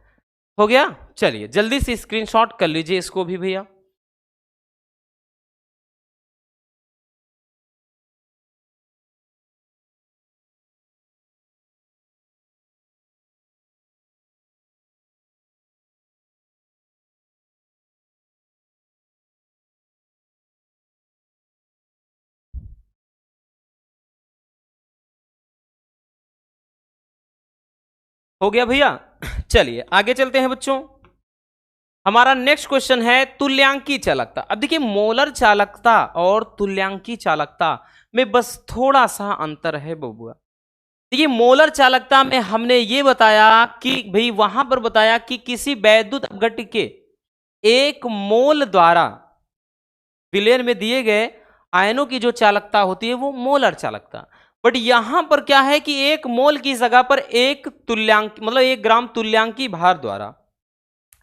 हो गया? चलिए जल्दी से स्क्रीनशॉट कर लीजिए इसको भी भैया। हो गया भैया? चलिए आगे चलते हैं बच्चों। हमारा नेक्स्ट क्वेश्चन है तुल्यांकी चालकता। अब देखिए मोलर चालकता और तुल्यांकी चालकता में बस थोड़ा सा अंतर है बबुआ। देखिए मोलर चालकता में हमने ये बताया कि भाई वहां पर बताया कि किसी वैद्युत अपघट्य के एक मोल द्वारा विलयन में दिए गए आयनों की जो चालकता होती है वो मोलर चालकता। बट यहां पर क्या है कि एक मोल की जगह पर एक तुल्यांक, मतलब 1 ग्राम तुल्यांकी भार द्वारा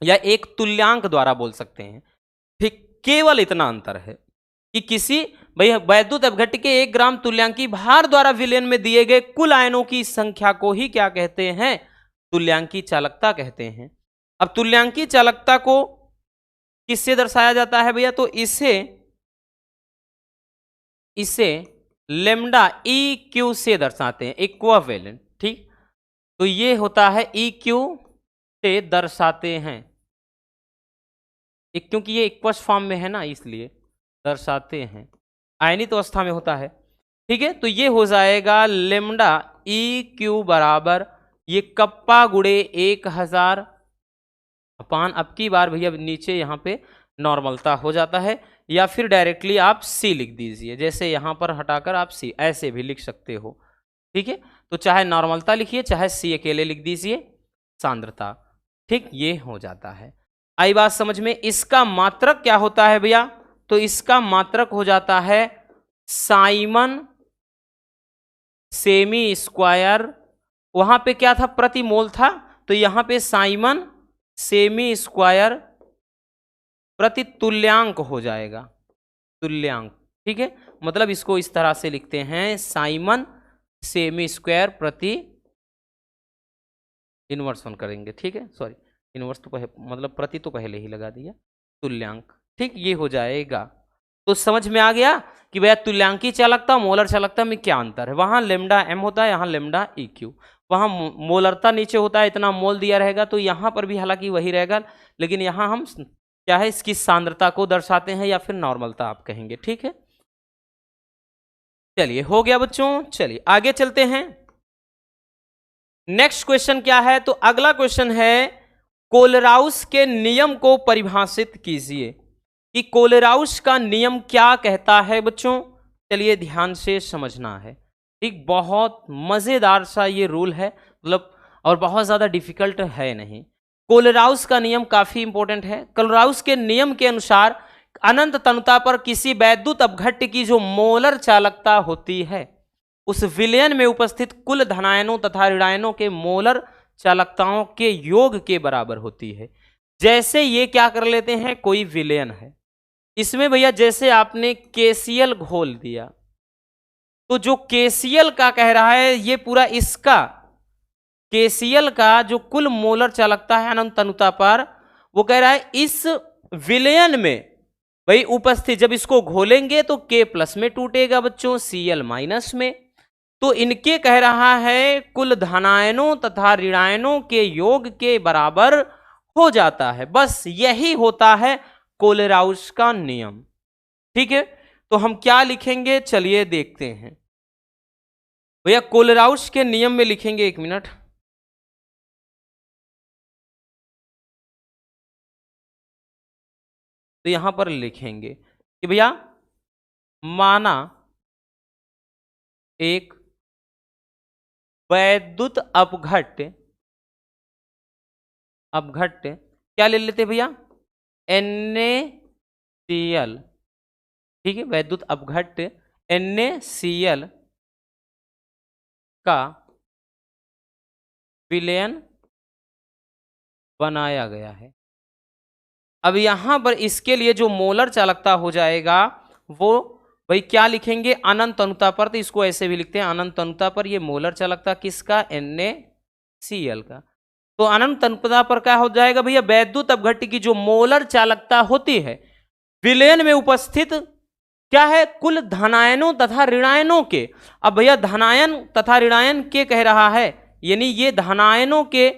या एक तुल्यांक द्वारा बोल सकते हैं। ठीक, केवल इतना अंतर है कि किसी भाई वैद्युत अपघट्य के 1 ग्राम तुल्यांकी भार द्वारा विलयन में दिए गए कुल आयनों की संख्या को ही क्या कहते हैं? तुल्यांकी चालकता कहते हैं। अब तुल्यांकी चालकता को किससे दर्शाया जाता है भैया? तो इसे लेमडा ई क्यू से दर्शाते हैं, इक्विवेलेंट। ठीक, तो ये होता है ई क्यू से दर्शाते हैं, क्योंकि ये इक्वस फॉर्म में है ना इसलिए दर्शाते हैं, आयनित अवस्था में होता है। ठीक है, तो ये हो जाएगा लेमडा ई क्यू बराबर ये कप्पा गुड़े 1000 अपान, अब की बार भैया नीचे यहाँ पे नॉर्मलता हो जाता है, या फिर डायरेक्टली आप सी लिख दीजिए, जैसे यहाँ पर हटाकर आप सी ऐसे भी लिख सकते हो। ठीक है, तो चाहे नॉर्मलता लिखिए चाहे सी अकेले लिख दीजिए, सांद्रता। ठीक, ये हो जाता है। आई बात समझ में? इसका मात्रक क्या होता है भैया? तो इसका मात्रक हो जाता है साइमन सेमी स्क्वायर। वहां पे क्या था? प्रति मोल था, तो यहां पे साइमन सेमी स्क्वायर प्रति तुल्यांक हो जाएगा, तुल्यांक। ठीक है, मतलब इसको इस तरह से लिखते हैं साइमन सेमी स्क्वायर प्रति इनवर्स वन करेंगे। ठीक है, सॉरी इनवर्स तो मतलब प्रति तो पहले ही लगा दिया, तुल्यांक। ठीक, ये हो जाएगा। तो समझ में आ गया कि भैया तुल्यांकी चालकता मोलर चालकता में क्या अंतर है। वहां लेमडा एम होता है, यहाँ लेमडा ई क्यू। वहां मोलरता नीचे होता है, इतना मोल दिया रहेगा, तो यहां पर भी हालांकि वही रहेगा, लेकिन यहां हम क्या है इसकी सांद्रता को दर्शाते हैं या फिर नॉर्मलता आप कहेंगे। ठीक है, चलिए हो गया बच्चों। चलिए आगे चलते हैं। नेक्स्ट क्वेश्चन क्या है? तो अगला क्वेश्चन है कोलेराउस के नियम को परिभाषित कीजिए, कि कोलेराउस का नियम क्या कहता है बच्चों। चलिए ध्यान से समझना है। ठीक, बहुत मजेदार सा ये रूल है, मतलब और बहुत ज्यादा डिफिकल्ट है नहीं। कोलेराउस का नियम काफी इंपॉर्टेंट है। कोलेराउस के नियम के अनुसार अनंत तनुता पर किसी वैद्युत अपघट्य की जो मोलर चालकता होती है उस विलयन में उपस्थित कुल धनायनों तथा ऋणायनों के मोलर चालकताओं के योग के बराबर होती है। जैसे ये क्या कर लेते हैं, कोई विलयन है, इसमें भैया जैसे आपने KCl घोल दिया, तो जो KCl का कह रहा है ये पूरा इसका KCl का जो कुल मोलर चालकता है अनंत तनुता पर, वो कह रहा है इस विलयन में भाई उपस्थित, जब इसको घोलेंगे तो K प्लस में टूटेगा बच्चों, Cl माइनस में, तो इनके कह रहा है कुल धनायनों तथा ऋणायनों के योग के बराबर हो जाता है। बस यही होता है कोलेराउस का नियम। ठीक है, तो हम क्या लिखेंगे, चलिए देखते हैं भैया। कोलेराउस के नियम में लिखेंगे, एक मिनट, तो यहां पर लिखेंगे कि भैया माना एक वैद्युत अपघट्य क्या ले लेते भैया, NaCl, ठीक है, वैद्युत अपघट्य NaCl का विलयन बनाया गया है। अब यहां पर इसके लिए जो मोलर चालकता हो जाएगा वो भाई क्या लिखेंगे, अनंत तनुता पर, तो इसको ऐसे भी लिखते हैं अनंत तनुता पर ये मोलर चालकता किसका, NaCl का। तो अनंत तनुता पर क्या हो जाएगा भैया, वैद्युत अपघट्य की जो मोलर चालकता होती है विलयन में उपस्थित क्या है, कुल धनायनों तथा ऋणायनों के। अब भैया धनायन तथा ऋणायन के कह रहा है, यानी ये धनायनों के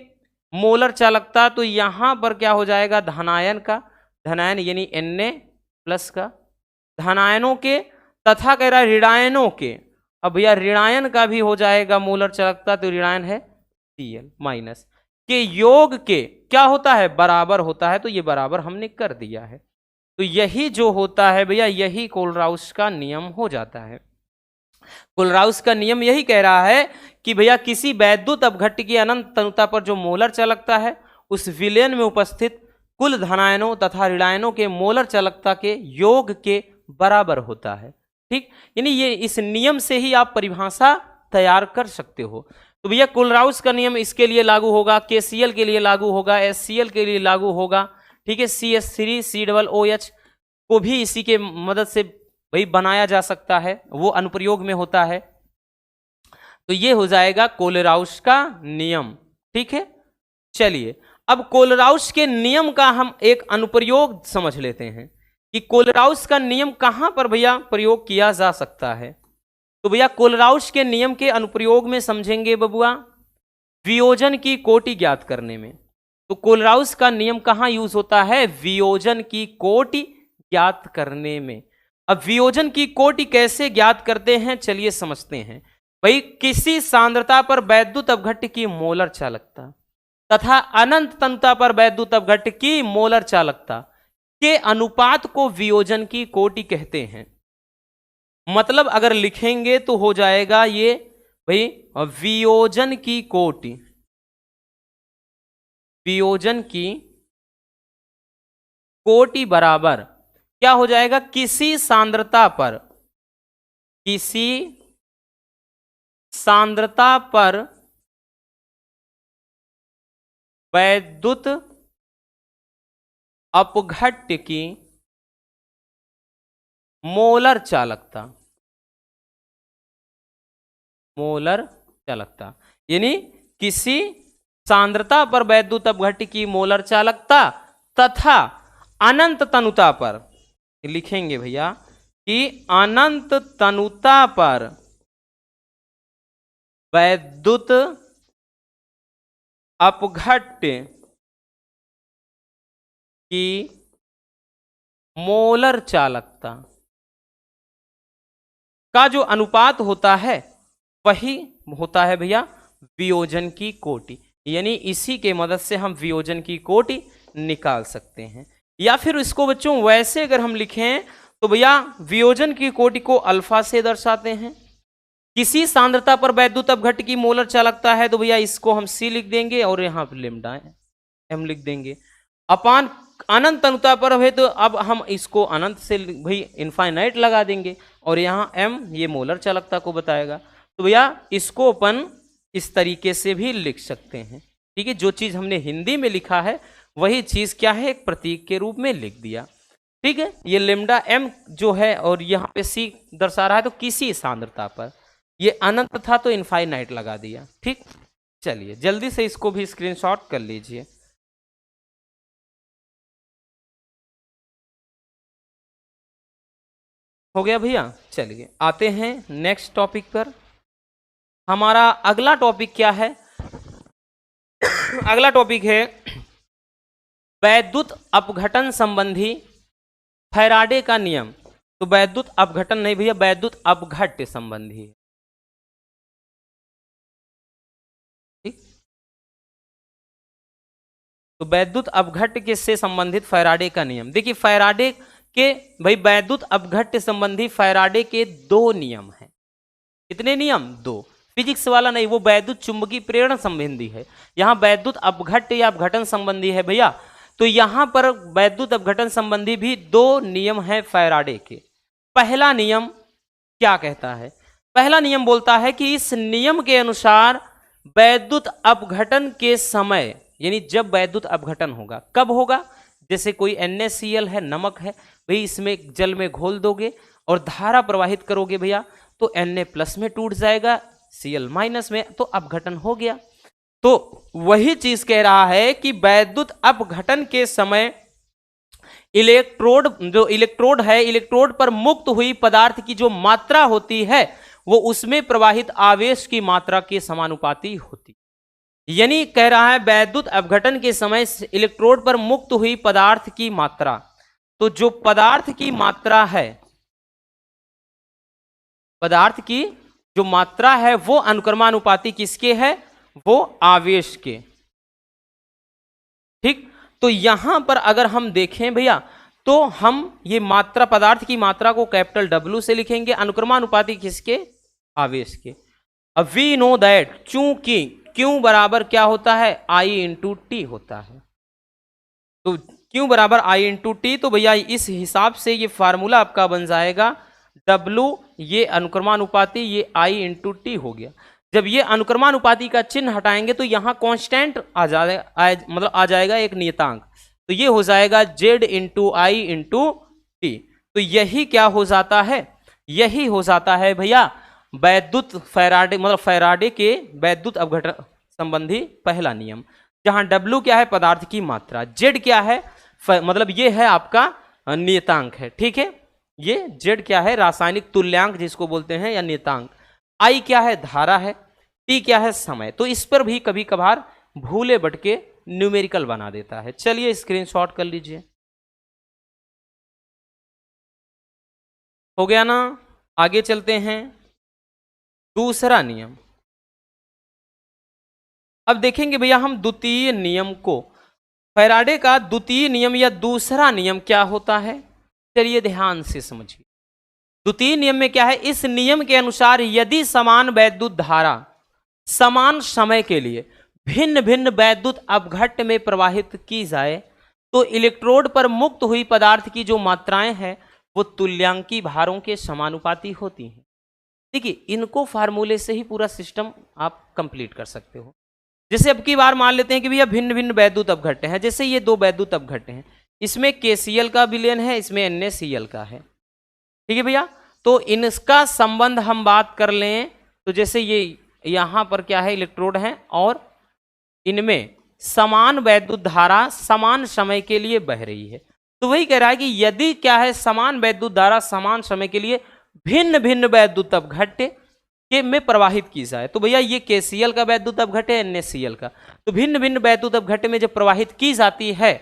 मोलर चालकता, तो यहां पर क्या हो जाएगा, धनायन का, धनायन यानी Na प्लस का, धनायनों के तथा कह रहा है ऋणायनों के। अब भैया ऋणायन का भी हो जाएगा मोलर चालकता, तो ऋणायन है Cl माइनस के योग के क्या होता है, बराबर होता है, तो ये बराबर हमने कर दिया है। तो यही जो होता है भैया, यही कोलराउस का नियम हो जाता है। कोलराउस का नियम यही कह रहा है कि भैया किसी वैद्युत अपघट्य की अनंत तनुता पर जो मोलर चालकता है उस विलयन में उपस्थित कुल धनायनों तथा ऋणायनों के मोलर चालकता के योग के बराबर होता है। ठीक, यानी ये इस नियम से ही आप परिभाषा तैयार कर सकते हो। तो भैया कोलराउस का नियम इसके लिए लागू होगा, KCl के लिए लागू होगा, HCl के लिए लागू होगा। ठीक है, CH3COOH को भी इसी के मदद से भाई बनाया जा सकता है, वो अनुप्रयोग में होता है। तो ये हो जाएगा कोलराउस का नियम। ठीक है, चलिए अब कोलराउस के नियम का हम एक अनुप्रयोग समझ लेते हैं कि कोलराउस का नियम कहां पर भैया प्रयोग किया जा सकता है। तो भैया कोलराउस के नियम के अनुप्रयोग में समझेंगे बबुआ वियोजन की कोटि ज्ञात करने में। तो कोलराउस का नियम कहां यूज होता है, वियोजन की कोटि ज्ञात करने में। अब वियोजन की कोटि कैसे ज्ञात करते हैं, चलिए समझते हैं। भाई किसी सांद्रता पर वैद्युत अपघट्य की मोलर चालकता तथा अनंत तनुता पर वैद्युत अपघट्य की मोलर चालकता के अनुपात को वियोजन की कोटि कहते हैं। मतलब अगर लिखेंगे तो हो जाएगा ये भाई वियोजन की कोटि, वियोजन की कोटि बराबर क्या हो जाएगा, किसी सांद्रता पर, किसी सांद्रता पर वैद्युत अपघट्य की मोलर चालकता, मोलर चालकता यानी किसी सांद्रता पर वैद्युत अपघट्य की मोलर चालकता तथा अनंत तनुता पर, लिखेंगे भैया कि अनंत तनुता पर वैद्युत अपघट्य की मोलर चालकता का जो अनुपात होता है वही होता है भैया वियोजन की कोटि। यानी इसी के मदद से हम वियोजन की कोटि निकाल सकते हैं। या फिर इसको बच्चों वैसे अगर हम लिखें तो भैया वियोजन की कोटि को अल्फा से दर्शाते हैं। किसी सांद्रता पर वैद्युत अपघट्य की मोलर चालकता है तो भैया इसको हम C लिख देंगे और यहाँ पर लेमडा M लिख देंगे। अपान अनंत तनुता पर है तो अब हम इसको अनंत से भाई इनफाइनाइट लगा देंगे और यहाँ M ये मोलर चालकता को बताएगा। तो भैया इसको अपन इस तरीके से भी लिख सकते हैं। ठीक है, जो चीज़ हमने हिंदी में लिखा है वही चीज क्या है, एक प्रतीक के रूप में लिख दिया। ठीक है, ये लेमडा एम जो है और यहाँ पे सी दर्शा रहा है, तो किसी सांद्रता पर, ये अनंत था तो इनफाइनाइट लगा दिया। ठीक, चलिए जल्दी से इसको भी स्क्रीनशॉट कर लीजिए। हो गया भैया। चलिए आते हैं नेक्स्ट टॉपिक पर। हमारा अगला टॉपिक क्या है? अगला टॉपिक है वैद्युत अपघटन संबंधी फैराडे का नियम। तो वैद्युत अपघटन नहीं भैया, वैद्युत अपघट्य संबंधी। ठीक, तो वैद्युत अपघट्य के से संबंधित फैराडे का नियम। देखिए फैराडे के भाई वैद्युत अपघट्य संबंधी फैराडे के दो नियम हैं। कितने नियम? दो। फिजिक्स वाला नहीं, वो वैद्युत चुंबकीय प्रेरण संबंधी है। यहाँ वैद्युत अपघट्य या अपघटन संबंधी है भैया। तो यहाँ पर वैद्युत अपघटन संबंधी भी दो नियम हैं फैराडे के। पहला नियम क्या कहता है? पहला नियम बोलता है कि इस नियम के अनुसार वैद्युत अपघटन के समय, यानी जब वैद्युत अपघटन होगा, कब होगा? जैसे कोई NaCl है, नमक है भाई, इसमें जल में घोल दोगे और धारा प्रवाहित करोगे भैया, तो Na+ में टूट जाएगा, Cl- में, तो अपघटन हो गया। तो वही चीज कह रहा है कि वैद्युत अपघटन के समय इलेक्ट्रोड, जो इलेक्ट्रोड है, इलेक्ट्रोड पर मुक्त हुई पदार्थ की जो मात्रा होती है वो उसमें प्रवाहित आवेश की मात्रा के समानुपाती होती। यानी कह रहा है वैद्युत अपघटन के समय इलेक्ट्रोड पर मुक्त हुई पदार्थ की मात्रा, तो जो पदार्थ की मात्रा है, पदार्थ की जो मात्रा है वो अनुक्रमानुपाती किसके है? वो आवेश के। ठीक, तो यहां पर अगर हम देखें भैया, तो हम ये मात्रा, पदार्थ की मात्रा को कैपिटल W से लिखेंगे, अनुक्रमानुपाती किसके? आवेश के। अब वी नो दैट, चूंकि Q बराबर क्या होता है? I इंटू टी होता है। तो Q बराबर I इंटू टी, तो भैया इस हिसाब से ये फार्मूला आपका बन जाएगा W, ये अनुक्रमानुपाती, ये I इंटू टी हो गया। जब ये अनुक्रमानुपाती का चिन्ह हटाएंगे तो यहाँ कांस्टेंट आ जाएगा, मतलब आ जाएगा एक नियतांक, तो ये हो जाएगा Z into I into T. तो यही क्या हो जाता है? यही हो जाता है भैया वैद्युत फैराडे, मतलब फैराडे के वैद्युत अपघटन संबंधी पहला नियम, जहां W क्या है? पदार्थ की मात्रा, Z क्या है? मतलब ये है आपका नियतांक है। ठीक है, ये Z क्या है? रासायनिक तुल्यांक जिसको बोलते हैं, या नियतांक। I क्या है? धारा है। T क्या है? समय। तो इस पर भी कभी कभार भूले भटके न्यूमेरिकल बना देता है। चलिए स्क्रीनशॉट कर लीजिए। हो गया ना? आगे चलते हैं। दूसरा नियम, अब देखेंगे भैया हम द्वितीय नियम को। फैराडे का द्वितीय नियम या दूसरा नियम क्या होता है? चलिए ध्यान से समझिए। द्वितीय नियम में क्या है? इस नियम के अनुसार यदि समान वैद्युत धारा समान समय के लिए भिन्न भिन्न वैद्युत अपघट्य में प्रवाहित की जाए तो इलेक्ट्रोड पर मुक्त हुई पदार्थ की जो मात्राएं हैं वो तुल्यांकी भारों के समानुपाती होती हैं। देखिए इनको फार्मूले से ही पूरा सिस्टम आप कंप्लीट कर सकते हो। जैसे अब की बार मान लेते हैं कि भैया भिन्न भिन्न वैद्युत अपघट्य हैं, जैसे ये दो वैद्युत अपघट्य हैं, इसमें KCl का विलयन है, इसमें NaCl का है। ठीक है भैया, तो इनका संबंध हम बात कर लें तो जैसे ये यहां पर क्या है? इलेक्ट्रोड है और इनमें समान वैद्युत धारा समान समय के लिए बह रही है। तो वही कह रहा है कि यदि क्या है? समान वैद्युत धारा समान समय के लिए भिन्न भिन्न वैद्युत अपघट्य के में प्रवाहित की जाए, तो भैया ये KCl का वैद्युत अपघट्य है, NaCl का, तो भिन्न भिन्न वैद्युत अपघट्य में जब प्रवाहित की जाती है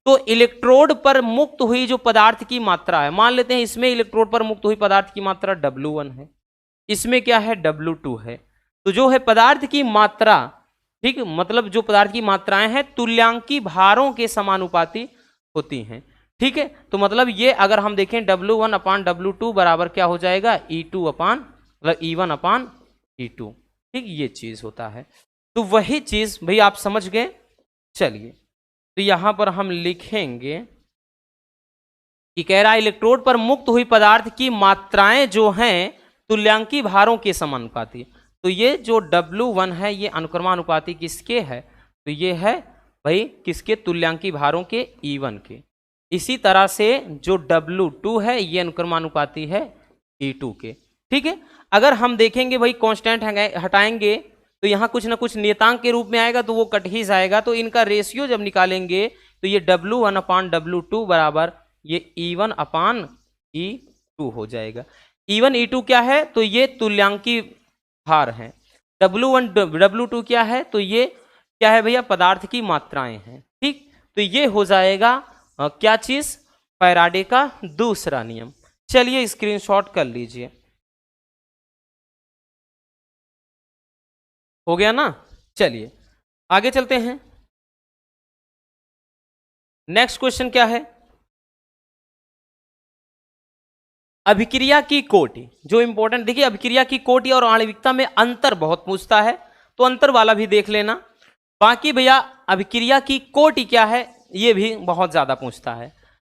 तो इलेक्ट्रोड पर मुक्त हुई जो पदार्थ की मात्रा है, मान लेते हैं इसमें इलेक्ट्रोड पर मुक्त हुई पदार्थ की मात्रा W1 है, इसमें क्या है? W2 है। तो जो है पदार्थ की मात्रा, ठीक, मतलब जो पदार्थ की मात्राएं हैं तुल्यांकी भारों के समानुपाती होती हैं। ठीक है, तो मतलब ये अगर हम देखें W1 अपान W2 बराबर क्या हो जाएगा? E2 अपान, मतलब E1 अपान E2। ठीक, ये चीज होता है। तो वही चीज भाई आप समझ गए। चलिए तो यहां पर हम लिखेंगे कि कह रहा है इलेक्ट्रोड पर मुक्त हुई पदार्थ की मात्राएं जो हैं तुल्यांकी भारों के समानुपाती। तो ये जो W1 है ये अनुक्रमानुपाती किसके है? तो ये है भाई किसके, तुल्यांकी भारों के E1 के। इसी तरह से जो W2 है ये अनुक्रमानुपाती है E2 के। ठीक है, अगर हम देखेंगे भाई कांस्टेंट हटाएंगे तो यहाँ कुछ ना कुछ नियतांक के रूप में आएगा, तो वो कट ही जाएगा। तो इनका रेशियो जब निकालेंगे तो ये W1/W2 बराबर ये E1 अपान E2 हो जाएगा। E1 E2 क्या है, तो ये तुल्यांकी भार है। W1 W2 क्या है, तो ये क्या है भैया, पदार्थ की मात्राएं हैं। ठीक, तो ये हो जाएगा क्या चीज, फैराडे का दूसरा नियम। चलिए स्क्रीनशॉट कर लीजिए, हो गया ना। चलिए आगे चलते हैं। नेक्स्ट क्वेश्चन क्या है, अभिक्रिया की कोटि। जो इंपॉर्टेंट, देखिए अभिक्रिया की कोटि और आणविकता में अंतर बहुत पूछता है, तो अंतर वाला भी देख लेना। बाकी भैया अभिक्रिया की कोटि क्या है ये भी बहुत ज्यादा पूछता है।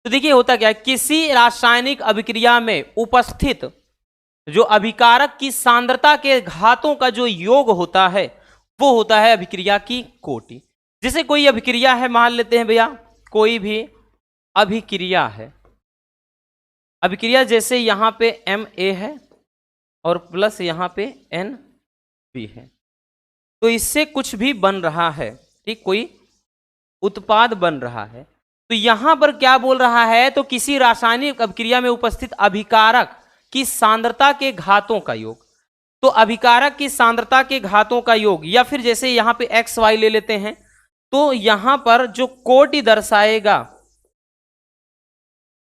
तो देखिए होता क्या है, किसी रासायनिक अभिक्रिया में उपस्थित जो अभिकारक की सांद्रता के घातों का जो योग होता है वो होता है अभिक्रिया की कोटि। जैसे कोई अभिक्रिया है, मान लेते हैं भैया कोई भी अभिक्रिया है, अभिक्रिया जैसे यहां पे Ma है और प्लस यहां पे NB है, तो इससे कुछ भी बन रहा है, ठीक, कोई उत्पाद बन रहा है। तो यहां पर क्या बोल रहा है, तो किसी रासायनिक अभिक्रिया में उपस्थित अभिकारक की सांद्रता के घातों का योग। तो अभिकारक की सांद्रता के घातों का योग, या फिर जैसे यहां पे XY ले लेते हैं, तो यहां पर जो कोटि दर्शाएगा,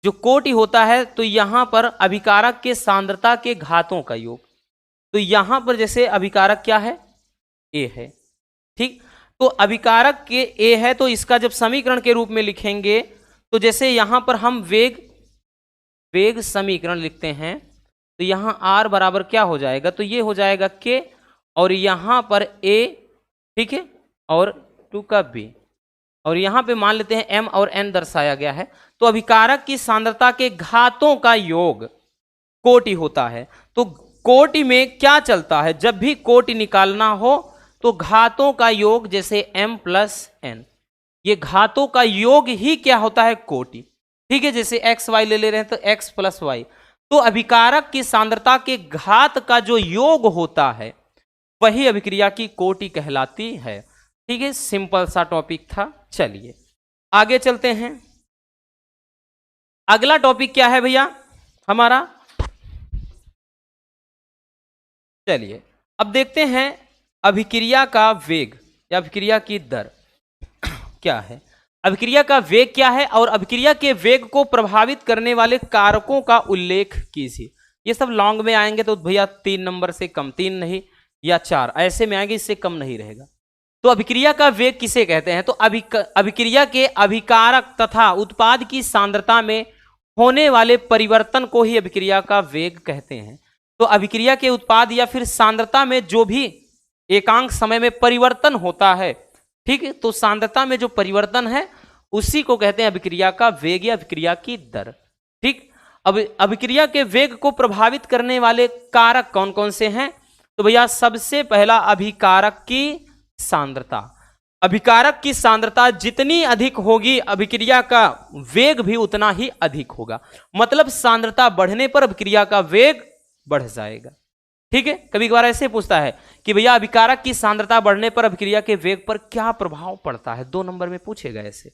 जो कोटि होता है, तो यहां पर अभिकारक के सांद्रता के घातों का योग। तो यहां पर जैसे अभिकारक क्या है, A है, ठीक। तो अभिकारक के A है, तो इसका जब समीकरण के रूप में लिखेंगे, तो जैसे यहां पर हम वेग समीकरण लिखते हैं, तो यहां R बराबर क्या हो जाएगा, तो ये हो जाएगा K, और यहां पर A, ठीक है, और 2 का B, और यहां पे मान लेते हैं M और N दर्शाया गया है। तो अभिकारक की सांद्रता के घातों का योग कोटि होता है। तो कोटि में क्या चलता है, जब भी कोटि निकालना हो तो घातों का योग, जैसे M + N, ये घातों का योग ही क्या होता है, कोटि। ठीक है, जैसे XY ले ले रहे हैं तो X + Y, तो अभिकारक की सांद्रता के घात का जो योग होता है वही अभिक्रिया की कोटि कहलाती है। ठीक है, सिंपल सा टॉपिक था। चलिए आगे चलते हैं। अगला टॉपिक क्या है भैया हमारा, चलिए अब देखते हैं अभिक्रिया का वेग या अभिक्रिया की दर क्या है। अभिक्रिया का वेग क्या है और अभिक्रिया के वेग को प्रभावित करने वाले कारकों का उल्लेख कीजिए। ये सब लॉन्ग में आएंगे तो भैया 3 नंबर से कम, 3 नहीं या 4 ऐसे में आएंगे, इससे कम नहीं रहेगा। तो अभिक्रिया का वेग किसे कहते हैं, तो अभिक्रिया के अभिकारक तथा उत्पाद की सांद्रता में होने वाले परिवर्तन को ही अभिक्रिया का वेग कहते हैं। तो अभिक्रिया के उत्पाद या फिर सांद्रता में जो भी एकांक समय में परिवर्तन होता है, ठीक है, तो सांद्रता में जो परिवर्तन है उसी को कहते हैं अभिक्रिया का वेग या अभिक्रिया की दर। ठीक, अब अभिक्रिया के वेग को प्रभावित करने वाले कारक कौन कौन से हैं, तो भैया सबसे पहला अभिकारक की सांद्रता। अभिकारक की सांद्रता जितनी अधिक होगी अभिक्रिया का वेग भी उतना ही अधिक होगा। मतलब सांद्रता बढ़ने पर अभिक्रिया का वेग बढ़ जाएगा। ठीक है, कभी कभार ऐसे पूछता है कि भैया अभिकारक की सांद्रता बढ़ने पर अभिक्रिया के वेग पर क्या प्रभाव पड़ता है, 2 नंबर में पूछेगा, ऐसे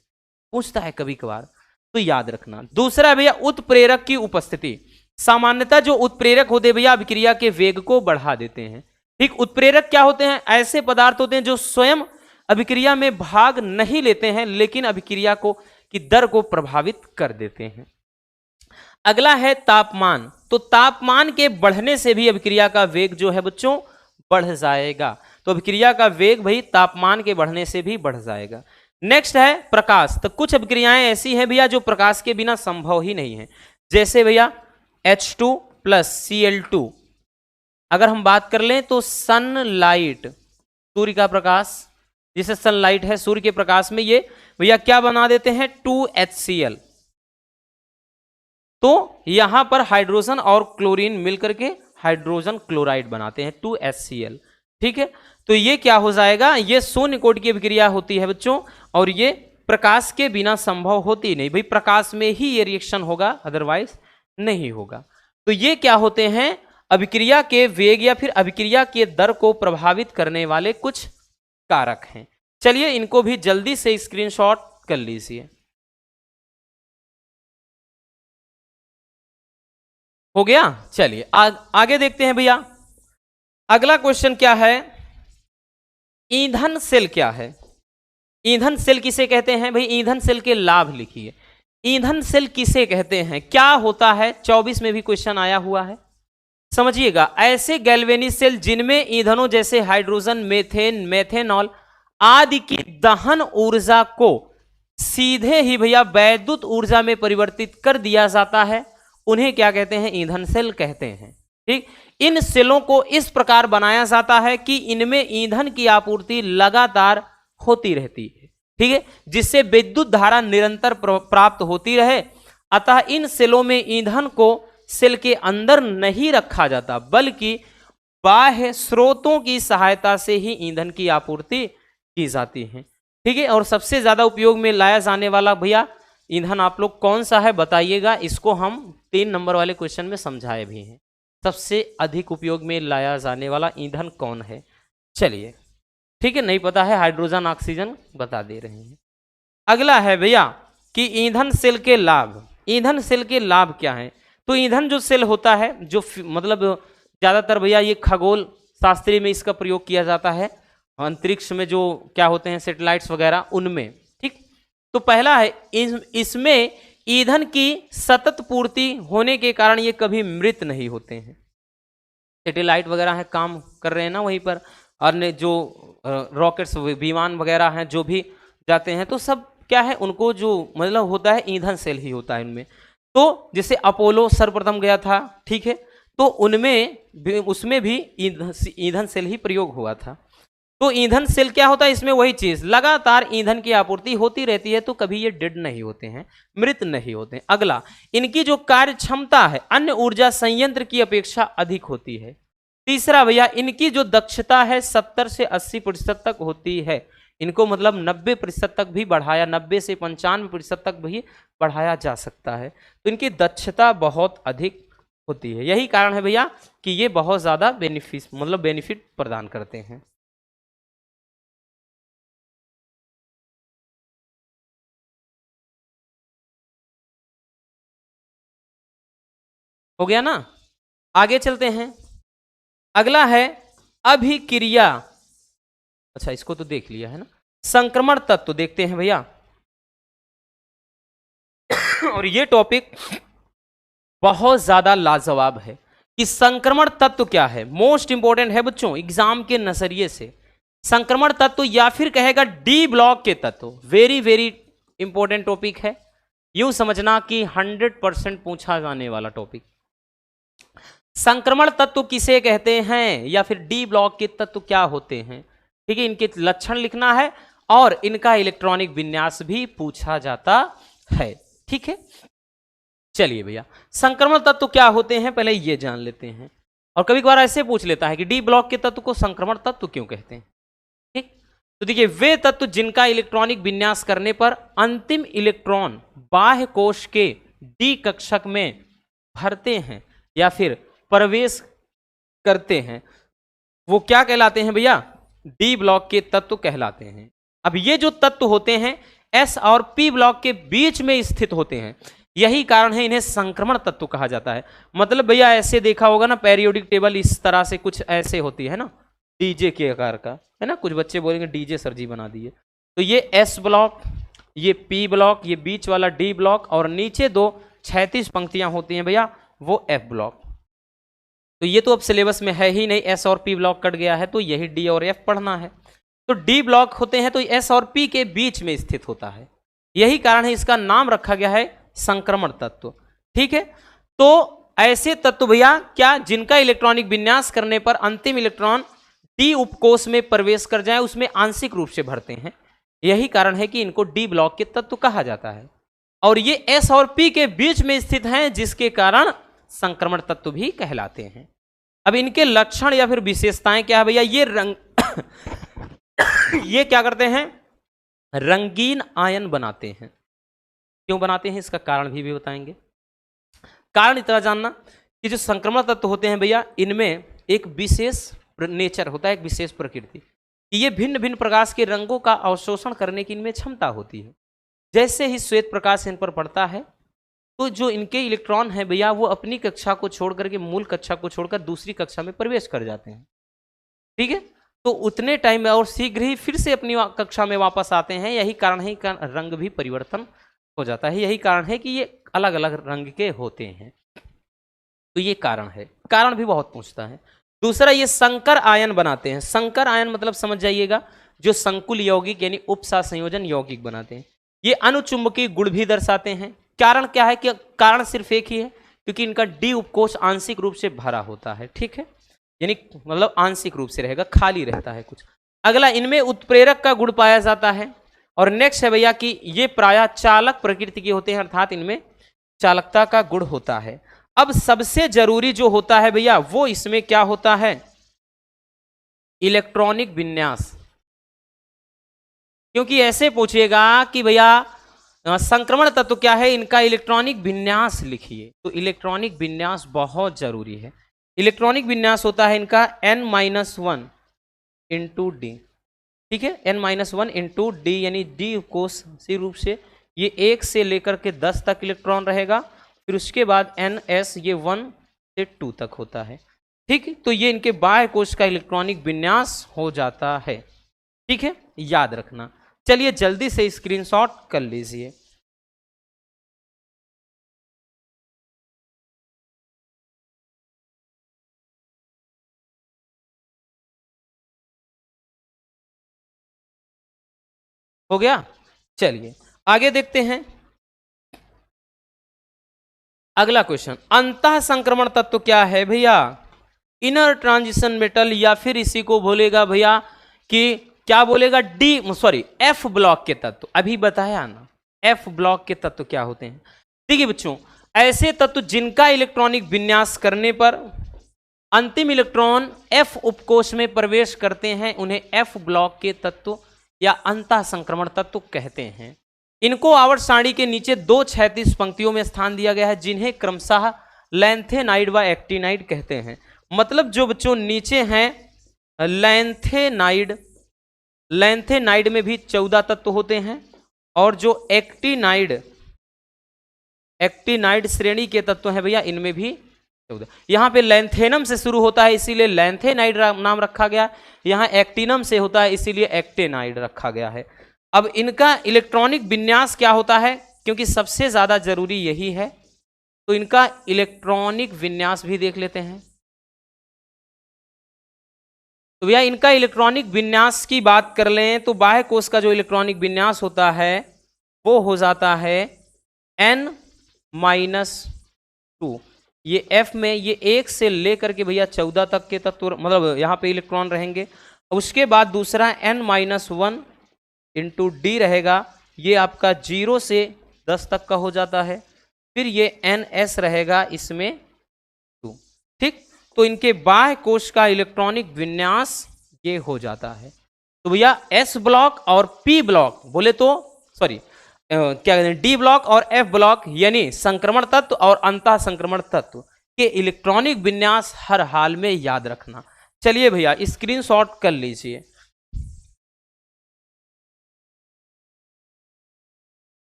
पूछता है कभी कभार, तो याद रखना। दूसरा भैया उत्प्रेरक की उपस्थिति। सामान्यतः जो उत्प्रेरक होते हैं भैया अभिक्रिया के वेग को बढ़ा देते हैं। ठीक, उत्प्रेरक क्या होते हैं, ऐसे पदार्थ होते हैं जो स्वयं अभिक्रिया में भाग नहीं लेते हैं लेकिन अभिक्रिया को की दर को प्रभावित कर देते हैं। अगला है तापमान। तो तापमान के बढ़ने से भी अभिक्रिया का वेग जो है बच्चों बढ़ जाएगा। तो अभिक्रिया का वेग भाई तापमान के बढ़ने से भी बढ़ जाएगा। नेक्स्ट है प्रकाश। तो कुछ अभिक्रियाएं ऐसी हैं भैया जो प्रकाश के बिना संभव ही नहीं है। जैसे भैया H2 + Cl2, अगर हम बात कर लें तो सनलाइट, सूर्य का प्रकाश, जिसे सनलाइट है, सूर्य के प्रकाश में ये भैया क्या बना देते हैं 2HCl। तो यहां पर हाइड्रोजन और क्लोरीन मिलकर के हाइड्रोजन क्लोराइड बनाते हैं 2HCl। ठीक है, तो ये क्या हो जाएगा, ये शून्य कोटि की अभिक्रिया होती है बच्चों, और ये प्रकाश के बिना संभव होती नहीं, भाई प्रकाश में ही ये रिएक्शन होगा, अदरवाइज नहीं होगा। तो ये क्या होते हैं, अभिक्रिया के वेग या फिर अभिक्रिया के दर को प्रभावित करने वाले कुछ कारक हैं। चलिए इनको भी जल्दी से स्क्रीनशॉट कर लीजिए। हो गया, चलिए आगे देखते हैं भैया। अगला क्वेश्चन क्या है, ईंधन सेल क्या है। ईंधन सेल किसे कहते हैं भाई, ईंधन सेल के लाभ लिखिए। ईंधन सेल किसे कहते हैं, क्या होता है, 24 में भी क्वेश्चन आया हुआ है, समझिएगा। ऐसे गैल्वेनिक सेल जिनमें ईंधनों जैसे हाइड्रोजन, मेथेन, मेथेनॉल आदि की दहन ऊर्जा को सीधे ही भैया वैद्युत ऊर्जा में परिवर्तित कर दिया जाता है, उन्हें क्या कहते हैं, ईंधन सेल कहते हैं। ठीक, इन सेलों को इस प्रकार बनाया जाता है कि इनमें ईंधन की आपूर्ति लगातार होती रहती है, ठीक है, जिससे विद्युत धारा निरंतर प्राप्त होती रहे। अतः इन सेलों में ईंधन को सेल के अंदर नहीं रखा जाता, बल्कि बाह्य स्रोतों की सहायता से ही ईंधन की आपूर्ति की जाती है। ठीक है, और सबसे ज्यादा उपयोग में लाया जाने वाला भैया ईंधन आप लोग कौन सा है बताइएगा, इसको हम 3 नंबर वाले क्वेश्चन में समझाए भी हैं। सबसे अधिक उपयोग में लाया जाने वाला ईंधन कौन है, चलिए ठीक है, नहीं पता है, हाइड्रोजन ऑक्सीजन बता दे रहे हैं। अगला है भैया कि ईंधन सेल के लाभ। ईंधन सेल के लाभ क्या है, तो ईंधन जो सेल होता है, जो मतलब ज्यादातर भैया ये खगोल शास्त्री में इसका प्रयोग किया जाता है, अंतरिक्ष में जो क्या होते हैं सैटेलाइट्स वगैरह उनमें। ठीक, तो पहला है इसमें ईंधन की सतत पूर्ति होने के कारण ये कभी मृत नहीं होते हैं। सैटेलाइट वगैरह है, काम कर रहे हैं ना वहीं पर, अन्य जो रॉकेट्स विमान वगैरह हैं जो भी जाते हैं, तो सब क्या है, उनको जो मतलब होता है ईंधन सेल ही होता है उनमें। तो जैसे अपोलो सर्वप्रथम गया था, ठीक है, तो उनमें उसमें भी ईंधन सेल ही प्रयोग हुआ था। तो ईंधन सेल क्या होता है, इसमें वही चीज, लगातार ईंधन की आपूर्ति होती रहती है, तो कभी ये डेड नहीं होते हैं, मृत नहीं होते हैं। अगला, इनकी जो कार्य क्षमता है अन्य ऊर्जा संयंत्र की अपेक्षा अधिक होती है। तीसरा भैया, इनकी जो दक्षता है 70 से 80% तक होती है, इनको मतलब 90% तक भी बढ़ाया, 90 से 95% तक भी बढ़ाया जा सकता है। तो इनकी दक्षता बहुत अधिक होती है। यही कारण है भैया कि ये बहुत ज्यादा बेनिफिट प्रदान करते हैं। हो गया ना, आगे चलते हैं। अगला है अभिक्रिया। अच्छा, इसको तो देख लिया है ना। संक्रमण तत्व देखते हैं भैया और ये टॉपिक बहुत ज्यादा लाजवाब है कि संक्रमण तत्व क्या है, मोस्ट इंपॉर्टेंट है बच्चों एग्जाम के नजरिए से। संक्रमण तत्व या फिर कहेगा डी ब्लॉक के तत्व, वेरी वेरी इंपॉर्टेंट टॉपिक है, यूं समझना कि 100% पूछा जाने वाला टॉपिक। संक्रमण तत्व किसे कहते हैं या फिर डी ब्लॉक के तत्व क्या होते हैं, ठीक है, इनके लक्षण लिखना है और इनका इलेक्ट्रॉनिक विन्यास भी पूछा जाता है। ठीक है, चलिए भैया संक्रमण तत्व क्या होते हैं पहले ये जान लेते हैं। और कभी कभार ऐसे पूछ लेता है कि डी ब्लॉक के तत्व को संक्रमण तत्व क्यों कहते हैं। ठीक, तो देखिए वे तत्व जिनका इलेक्ट्रॉनिक विन्यास करने पर अंतिम इलेक्ट्रॉन बाह्य कोश के डी कक्षक में भरते हैं या फिर प्रवेश करते हैं, वो क्या कहलाते हैं भैया, डी ब्लॉक के तत्व कहलाते हैं। अब ये जो तत्व होते हैं एस और पी ब्लॉक के बीच में स्थित होते हैं, यही कारण है इन्हें संक्रमण तत्व कहा जाता है। मतलब भैया ऐसे देखा होगा ना, पेरियोडिक टेबल इस तरह से कुछ ऐसे होती है ना, डीजे के आकार का है ना, कुछ बच्चे बोलेंगे डीजे सर जी बना दिए। तो ये एस ब्लॉक, ये पी ब्लॉक, ये बीच वाला डी ब्लॉक और नीचे 2 क्षैतिज पंक्तियां होती हैं भैया, वो एफ ब्लॉक। तो ये तो अब सिलेबस में है ही नहीं, एस और पी ब्लॉक कट गया है, तो यही डी और एफ पढ़ना है। तो डी ब्लॉक होते हैं तो एस और पी के बीच में स्थित होता है, यही कारण है इसका नाम रखा गया है संक्रमण तत्व। ठीक है, तो ऐसे तत्व भैया क्या जिनका इलेक्ट्रॉनिक विन्यास करने पर अंतिम इलेक्ट्रॉन डी उपकोष में प्रवेश कर जाए, उसमें आंशिक रूप से भरते हैं, यही कारण है कि इनको डी ब्लॉक के तत्व कहा जाता है। और ये एस और पी के बीच में स्थित हैं, जिसके कारण संक्रमण तत्व भी कहलाते हैं। अब इनके लक्षण या फिर विशेषताएं क्या है भैया? ये रंग ये क्या करते हैं? रंगीन आयन बनाते हैं। क्यों बनाते हैं इसका कारण भी बताएंगे। कारण इतना जानना कि जो संक्रमण तत्व होते हैं भैया, इनमें एक विशेष नेचर होता है, एक विशेष प्रकृति, कि ये भिन्न भिन्न प्रकाश के रंगों का अवशोषण करने की इनमें क्षमता होती है। जैसे ही श्वेत प्रकाश इन पर पड़ता है तो जो इनके इलेक्ट्रॉन है भैया, वो अपनी कक्षा को छोड़ करके, मूल कक्षा को छोड़कर दूसरी कक्षा में प्रवेश कर जाते हैं। ठीक है, तो उतने टाइम में और शीघ्र ही फिर से अपनी कक्षा में वापस आते हैं। यही कारण है कि रंग भी परिवर्तन हो जाता है। यही कारण है कि ये अलग अलग रंग के होते हैं। तो ये कारण है, कारण भी बहुत पूछता है। दूसरा, ये संकर आयन बनाते हैं। संकर आयन मतलब समझ जाइएगा, जो संकुल यौगिक यानी उपसंयोजन यौगिक बनाते हैं। ये अनुचुंबकीय गुण भी दर्शाते हैं। कारण क्या है? कि कारण सिर्फ एक ही है, क्योंकि इनका डी उपकोष आंशिक रूप से भरा होता है। ठीक है, यानी मतलब आंशिक रूप से रहेगा, खाली रहता है कुछ। अगला, इनमें उत्प्रेरक का गुण पाया जाता है। और नेक्स्ट है भैया कि ये प्रायः चालक प्रकृति के होते हैं, अर्थात इनमें चालकता का गुण होता है। अब सबसे जरूरी जो होता है भैया, वो इसमें क्या होता है? इलेक्ट्रॉनिक विन्यास। क्योंकि ऐसे पूछिएगा कि भैया संक्रमण तत्व क्या है, इनका इलेक्ट्रॉनिक विन्यास लिखिए। तो इलेक्ट्रॉनिक विन्यास बहुत जरूरी है। इलेक्ट्रॉनिक विन्यास होता है इनका n-1 इंटू डी। ठीक है, n-1 इंटू डी, यानी डी कोशीय रूप से ये 1 से लेकर के 10 तक इलेक्ट्रॉन रहेगा। फिर उसके बाद ns, ये 1 से 2 तक होता है। ठीक, तो ये इनके बाह्य कोश का इलेक्ट्रॉनिक विन्यास हो जाता है। ठीक है, याद रखना। चलिए जल्दी से स्क्रीनशॉट कर लीजिए। हो गया? चलिए आगे देखते हैं। अगला क्वेश्चन, अंतः संक्रमण तत्व क्या है भैया? इनर ट्रांजिशन मेटल, या फिर इसी को बोलेगा भैया कि क्या बोलेगा? एफ ब्लॉक के तत्व। अभी बताया ना, एफ ब्लॉक के तत्व क्या होते हैं। ठीक है बच्चों, ऐसे तत्व जिनका इलेक्ट्रॉनिक विन्यास करने पर अंतिम इलेक्ट्रॉन एफ उपकोष में प्रवेश करते हैं, उन्हें एफ ब्लॉक के तत्व या अंतः संक्रमण तत्व कहते हैं। इनको आवर्त सारणी के नीचे 2 क्षैतिज पंक्तियों में स्थान दिया गया है, जिन्हें क्रमशः लैंथेनाइड व एक्टिनाइड कहते हैं। मतलब जो बच्चों नीचे हैं लैंथेनाइड में भी 14 तत्व होते हैं, और जो एक्टिनाइड श्रेणी के तत्व हैं भैया, इनमें भी 14। यहाँ पे लैंथेनम से शुरू होता है इसीलिए लैंथेनाइड नाम रखा गया। यहाँ एक्टिनम से होता है इसीलिए एक्टेनाइड रखा गया है। अब इनका इलेक्ट्रॉनिक विन्यास क्या होता है, क्योंकि सबसे ज्यादा जरूरी यही है, तो इनका इलेक्ट्रॉनिक विन्यास भी देख लेते हैं। तो भैया इनका इलेक्ट्रॉनिक विन्यास की बात कर लें तो बाह्य कोश का जो इलेक्ट्रॉनिक विन्यास होता है वो हो जाता है n-2। ये F में ये 1 से लेकर के भैया 14 तक के तत्व, मतलब यहाँ पे इलेक्ट्रॉन रहेंगे। उसके बाद दूसरा n-1 इंटू डी रहेगा, ये आपका 0 से 10 तक का हो जाता है। फिर ये ns रहेगा इसमें 2। ठीक, तो इनके बाह्य कोश का इलेक्ट्रॉनिक विन्यास ये हो जाता है। तो भैया S ब्लॉक और P ब्लॉक बोले तो क्या कहते हैं, D ब्लॉक और F ब्लॉक यानी संक्रमण तत्व और अंतः संक्रमण तत्व के इलेक्ट्रॉनिक विन्यास हर हाल में याद रखना। चलिए भैया स्क्रीनशॉट कर लीजिए।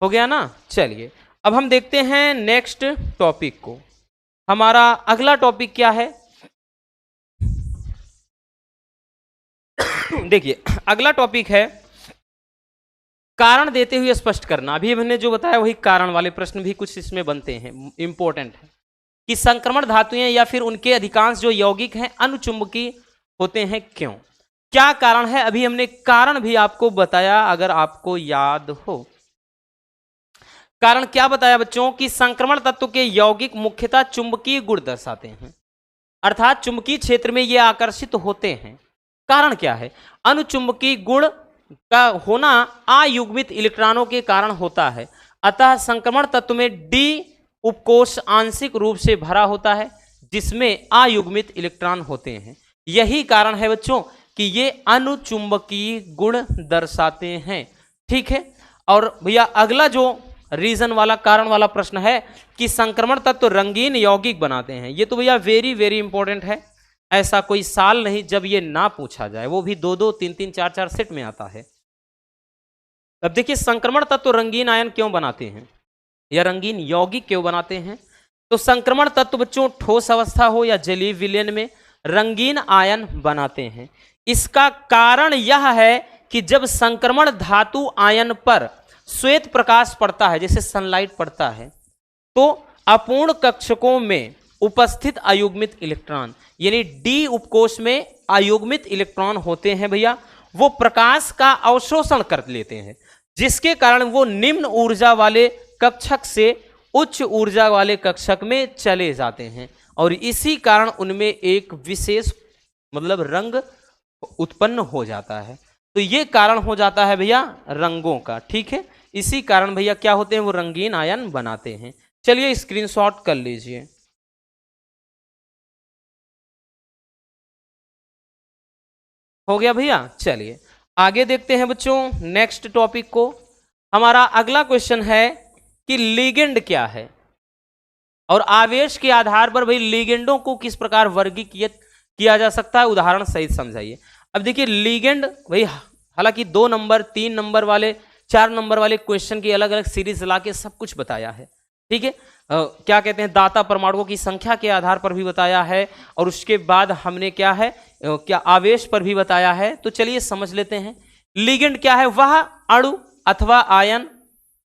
हो गया ना? चलिए अब हम देखते हैं नेक्स्ट टॉपिक को। हमारा अगला टॉपिक क्या है? देखिए अगला टॉपिक है कारण देते हुए स्पष्ट करना। अभी हमने जो बताया वही कारण वाले प्रश्न भी कुछ इसमें बनते हैं, इंपॉर्टेंट है कि संक्रमण धातुएं या फिर उनके अधिकांश जो यौगिक हैं अनुचुंबकीय होते हैं, क्यों, क्या कारण है? अभी हमने कारण भी आपको बताया, अगर आपको याद हो। कारण क्या बताया बच्चों? कि संक्रमण तत्व के यौगिक मुख्यतः चुंबकीय गुण दर्शाते हैं, अर्थात चुंबकीय क्षेत्र में ये आकर्षित होते हैं। कारण क्या है? अनुचुंबकीय गुण का होना अयुग्मित इलेक्ट्रॉनों के कारण होता है। अतः संक्रमण तत्व में डी उपकोष आंशिक रूप से भरा होता है जिसमें अयुग्मित इलेक्ट्रॉन होते हैं। यही कारण है बच्चों कि ये अनुचुंबकीय गुण दर्शाते हैं। ठीक है, और भैया अगला जो रीजन वाला कारण वाला प्रश्न है कि संक्रमण तत्व रंगीन यौगिक बनाते हैं। ये तो भैया वेरी वेरी इंपॉर्टेंट है, ऐसा कोई साल नहीं जब ये ना पूछा जाए, वो भी 2-2, 3-3, 4-4 सेट में आता है। अब देखिए संक्रमण तत्व रंगीन आयन क्यों बनाते हैं या रंगीन यौगिक क्यों बनाते हैं। तो संक्रमण तत्व बच्चों ठोस अवस्था हो या जलीय विलयन में रंगीन आयन बनाते हैं। इसका कारण यह है कि जब संक्रमण धातु आयन पर श्वेत प्रकाश पड़ता है, जैसे सनलाइट पड़ता है, तो अपूर्ण कक्षकों में उपस्थित अयुग्मित इलेक्ट्रॉन यानी डी उपकोष में अयुग्मित इलेक्ट्रॉन होते हैं भैया, वो प्रकाश का अवशोषण कर लेते हैं, जिसके कारण वो निम्न ऊर्जा वाले कक्षक से उच्च ऊर्जा वाले कक्षक में चले जाते हैं और इसी कारण उनमें एक विशेष मतलब रंग उत्पन्न हो जाता है। तो ये कारण हो जाता है भैया रंगों का। ठीक है, इसी कारण भैया क्या होते हैं, वो रंगीन आयन बनाते हैं। चलिए स्क्रीनशॉट कर लीजिए। हो गया भैया। चलिए आगे देखते हैं बच्चों नेक्स्ट टॉपिक को। हमारा अगला क्वेश्चन है कि लिगेंड क्या है और आवेश के आधार पर भाई लिगेंडों को किस प्रकार वर्गीकृत किया जा सकता है, उदाहरण सहित समझाइए। अब देखिए लिगेंड भाई हालांकि 2 नंबर 3 नंबर वाले 4 नंबर वाले क्वेश्चन की अलग अलग सीरीज ला के सब कुछ बताया है। ठीक है, क्या कहते हैं दाता परमाणुओं की संख्या के आधार पर भी बताया है और उसके बाद हमने क्या है क्या आवेश पर भी बताया है। तो चलिए समझ लेते हैं। लिगेंड क्या है, वह अणु अथवा आयन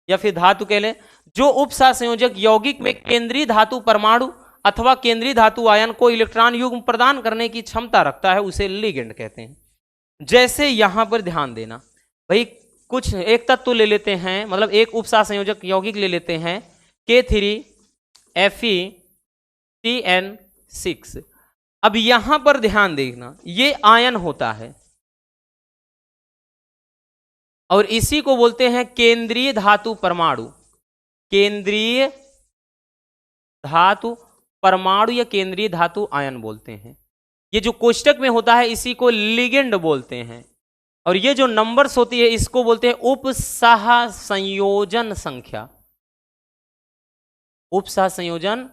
या फिर धातु कह लें जो उपसंयोजक यौगिक में केंद्रीय धातु परमाणु अथवा केंद्रीय धातु आयन को इलेक्ट्रॉन युग्म प्रदान करने की क्षमता रखता है, उसे लिगेंड कहते हैं। जैसे यहां पर ध्यान देना भाई, कुछ एक तत्व ले लेते हैं, मतलब एक उपसंयोजक यौगिक ले लेते हैं K3FeCN6। अब यहां पर ध्यान देखना, ये आयन होता है और इसी को बोलते हैं केंद्रीय धातु परमाणु। केंद्रीय धातु परमाणु या केंद्रीय धातु आयन बोलते हैं। ये जो कोष्टक में होता है इसी को लिगेंड बोलते हैं और ये जो नंबर्स होती है इसको बोलते हैं उपसह संयोजन संख्या। उपसह संयोजन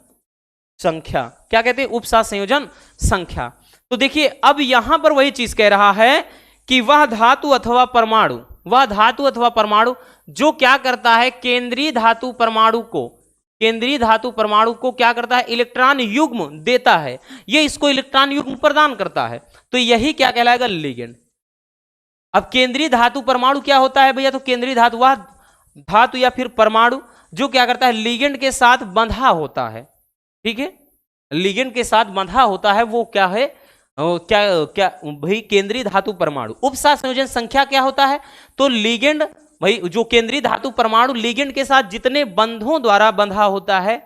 संख्या क्या कहते हैं, उपसह संयोजन संख्या। तो देखिए अब यहां पर वही चीज कह रहा है कि वह धातु अथवा परमाणु, वह धातु अथवा परमाणु जो क्या करता है केंद्रीय धातु परमाणु को, केंद्रीय धातु परमाणु को क्या करता है इलेक्ट्रॉन युग्म देता है, ये इसको इलेक्ट्रॉन युग्म प्रदान करता है, तो यही क्या कहलाएगा लिगेंड। अब केंद्रीय धातु परमाणु क्या होता है भैया, तो केंद्रीय धातु वह धातु या फिर परमाणु जो क्या करता है लिगेंड के साथ बंधा होता है। ठीक है, लिगेंड के साथ बंधा होता है, वो क्या है क्या क्या भाई केंद्रीय धातु परमाणु। उपसह संयोजन संख्या क्या होता है, तो लिगेंड भाई जो केंद्रीय धातु परमाणु लिगेंड के साथ जितने बंधों द्वारा बंधा होता है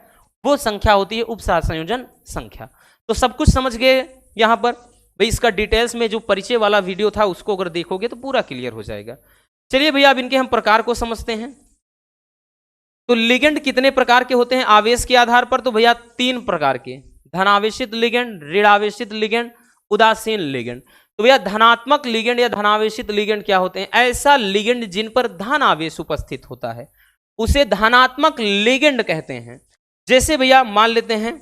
वो संख्या होती है उपसह संयोजन संख्या। तो सब कुछ समझ गए यहां पर भाई। इसका डिटेल्स में जो परिचय वाला वीडियो था उसको अगर देखोगे तो पूरा क्लियर हो जाएगा। चलिए भैया अब इनके हम प्रकार को समझते हैं। तो लिगेंड कितने प्रकार के होते हैं आवेश के आधार पर, तो भैया 3 प्रकार के, धनावेशित लिगेंड, ऋणावेशित लिगेंड, उदासीन लिगेंड। तो भैया धनात्मक लिगेंड या धनावेशित लिगेंड क्या होते हैं, ऐसा लिगेंड जिन पर धन आवेश उपस्थित होता है उसे धनात्मक लिगेंड कहते हैं। जैसे भैया मान लेते हैं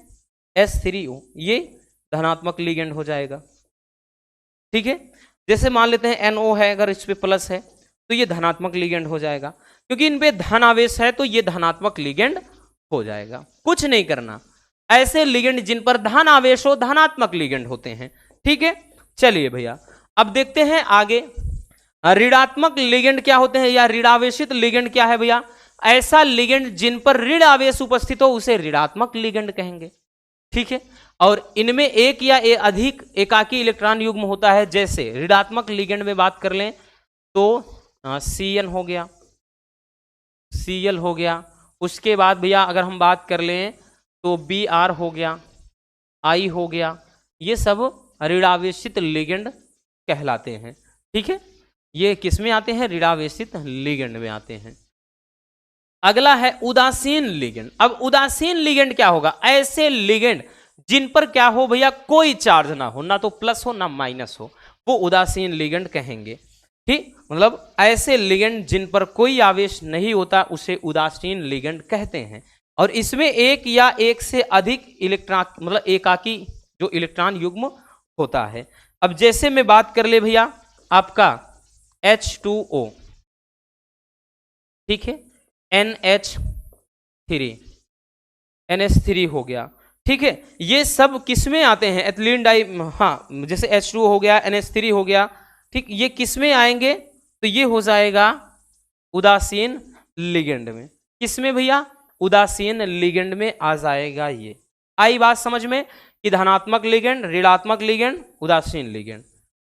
H3O, ये धनात्मक लिगेंड हो जाएगा। ठीक है, जैसे मान लेते हैं NO है, अगर इस पे प्लस है तो ये धनात्मक लिगेंड हो जाएगा, क्योंकि इन पे धन आवेश है तो ये धनात्मक लिगेंड हो जाएगा। कुछ नहीं करना, ऐसे लिगेंड जिन पर धन आवेश हो धनात्मक लिगेंड होते हैं। ठीक है, चलिए भैया अब देखते हैं आगे ऋणात्मक लिगेंड क्या होते हैं या ऋणावेशित लिगेंड क्या है भैया, ऐसा लिगेंड जिन पर ऋण आवेश उपस्थित हो उसे ऋणात्मक लिगेंड कहेंगे। ठीक है, और इनमें एक या अधिक एकाकी इलेक्ट्रॉन युग्म होता है। जैसे ऋणात्मक लिगेंड में बात कर लें तो CN हो गया, Cl हो गया, उसके बाद भैया अगर हम बात कर लें तो Br हो गया, I हो गया, ये सब ऋणावेशित लिगेंड कहलाते हैं। ठीक है, ये किस में आते हैं, ऋणावेशित लिगेंड में आते हैं। अगला है उदासीन लिगेंड। अब उदासीन लिगेंड क्या होगा? ऐसे लिगेंड जिन पर क्या हो भैया, कोई चार्ज ना हो, ना तो प्लस हो ना माइनस हो, वो उदासीन लिगेंड कहेंगे। ठीक, मतलब ऐसे लिगेंड जिन पर कोई आवेश नहीं होता उसे उदासीन लिगेंड कहते हैं। और इसमें एक या एक से अधिक इलेक्ट्रॉन, मतलब एकाकी जो इलेक्ट्रॉन युग्म होता है। अब जैसे मैं बात कर ले भैया आपका H2O, ठीक है, NH3 हो गया, ठीक है, ये सब किसमें आते हैं? एथिलीन डाई, हाँ, जैसे H2 हो गया, NH3 हो गया, ठीक, ये किसमें आएंगे? तो ये हो जाएगा उदासीन लिगेंड में। किसमें भैया? उदासीन लिगेंड में आ जाएगा ये। आई बात समझ में कि धनात्मक लिगेंड, ऋणात्मक लिगेंड, उदासीन लिगेंड।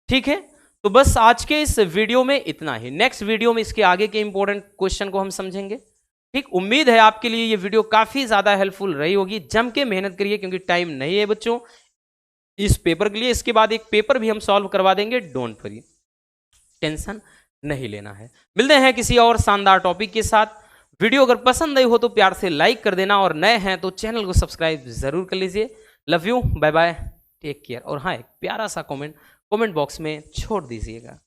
ठीक है, तो बस आज के इस वीडियो में इतना ही। नेक्स्ट वीडियो में इसके आगे के इंपॉर्टेंट क्वेश्चन को हम समझेंगे। ठीक, उम्मीद है आपके लिए ये वीडियो काफी ज्यादा हेल्पफुल रही होगी। जम के मेहनत करिए क्योंकि टाइम नहीं है बच्चों इस पेपर के लिए। इसके बाद एक पेपर भी हम सॉल्व करवा देंगे, डोंट वरी, टेंशन नहीं लेना है। मिलते हैं किसी और शानदार टॉपिक के साथ। वीडियो अगर पसंद आई हो तो प्यार से लाइक कर देना, और नए हैं तो चैनल को सब्सक्राइब जरूर कर लीजिए। Love you, bye bye, take care. और हाँ, एक प्यारा सा कमेंट बॉक्स में छोड़ दीजिएगा।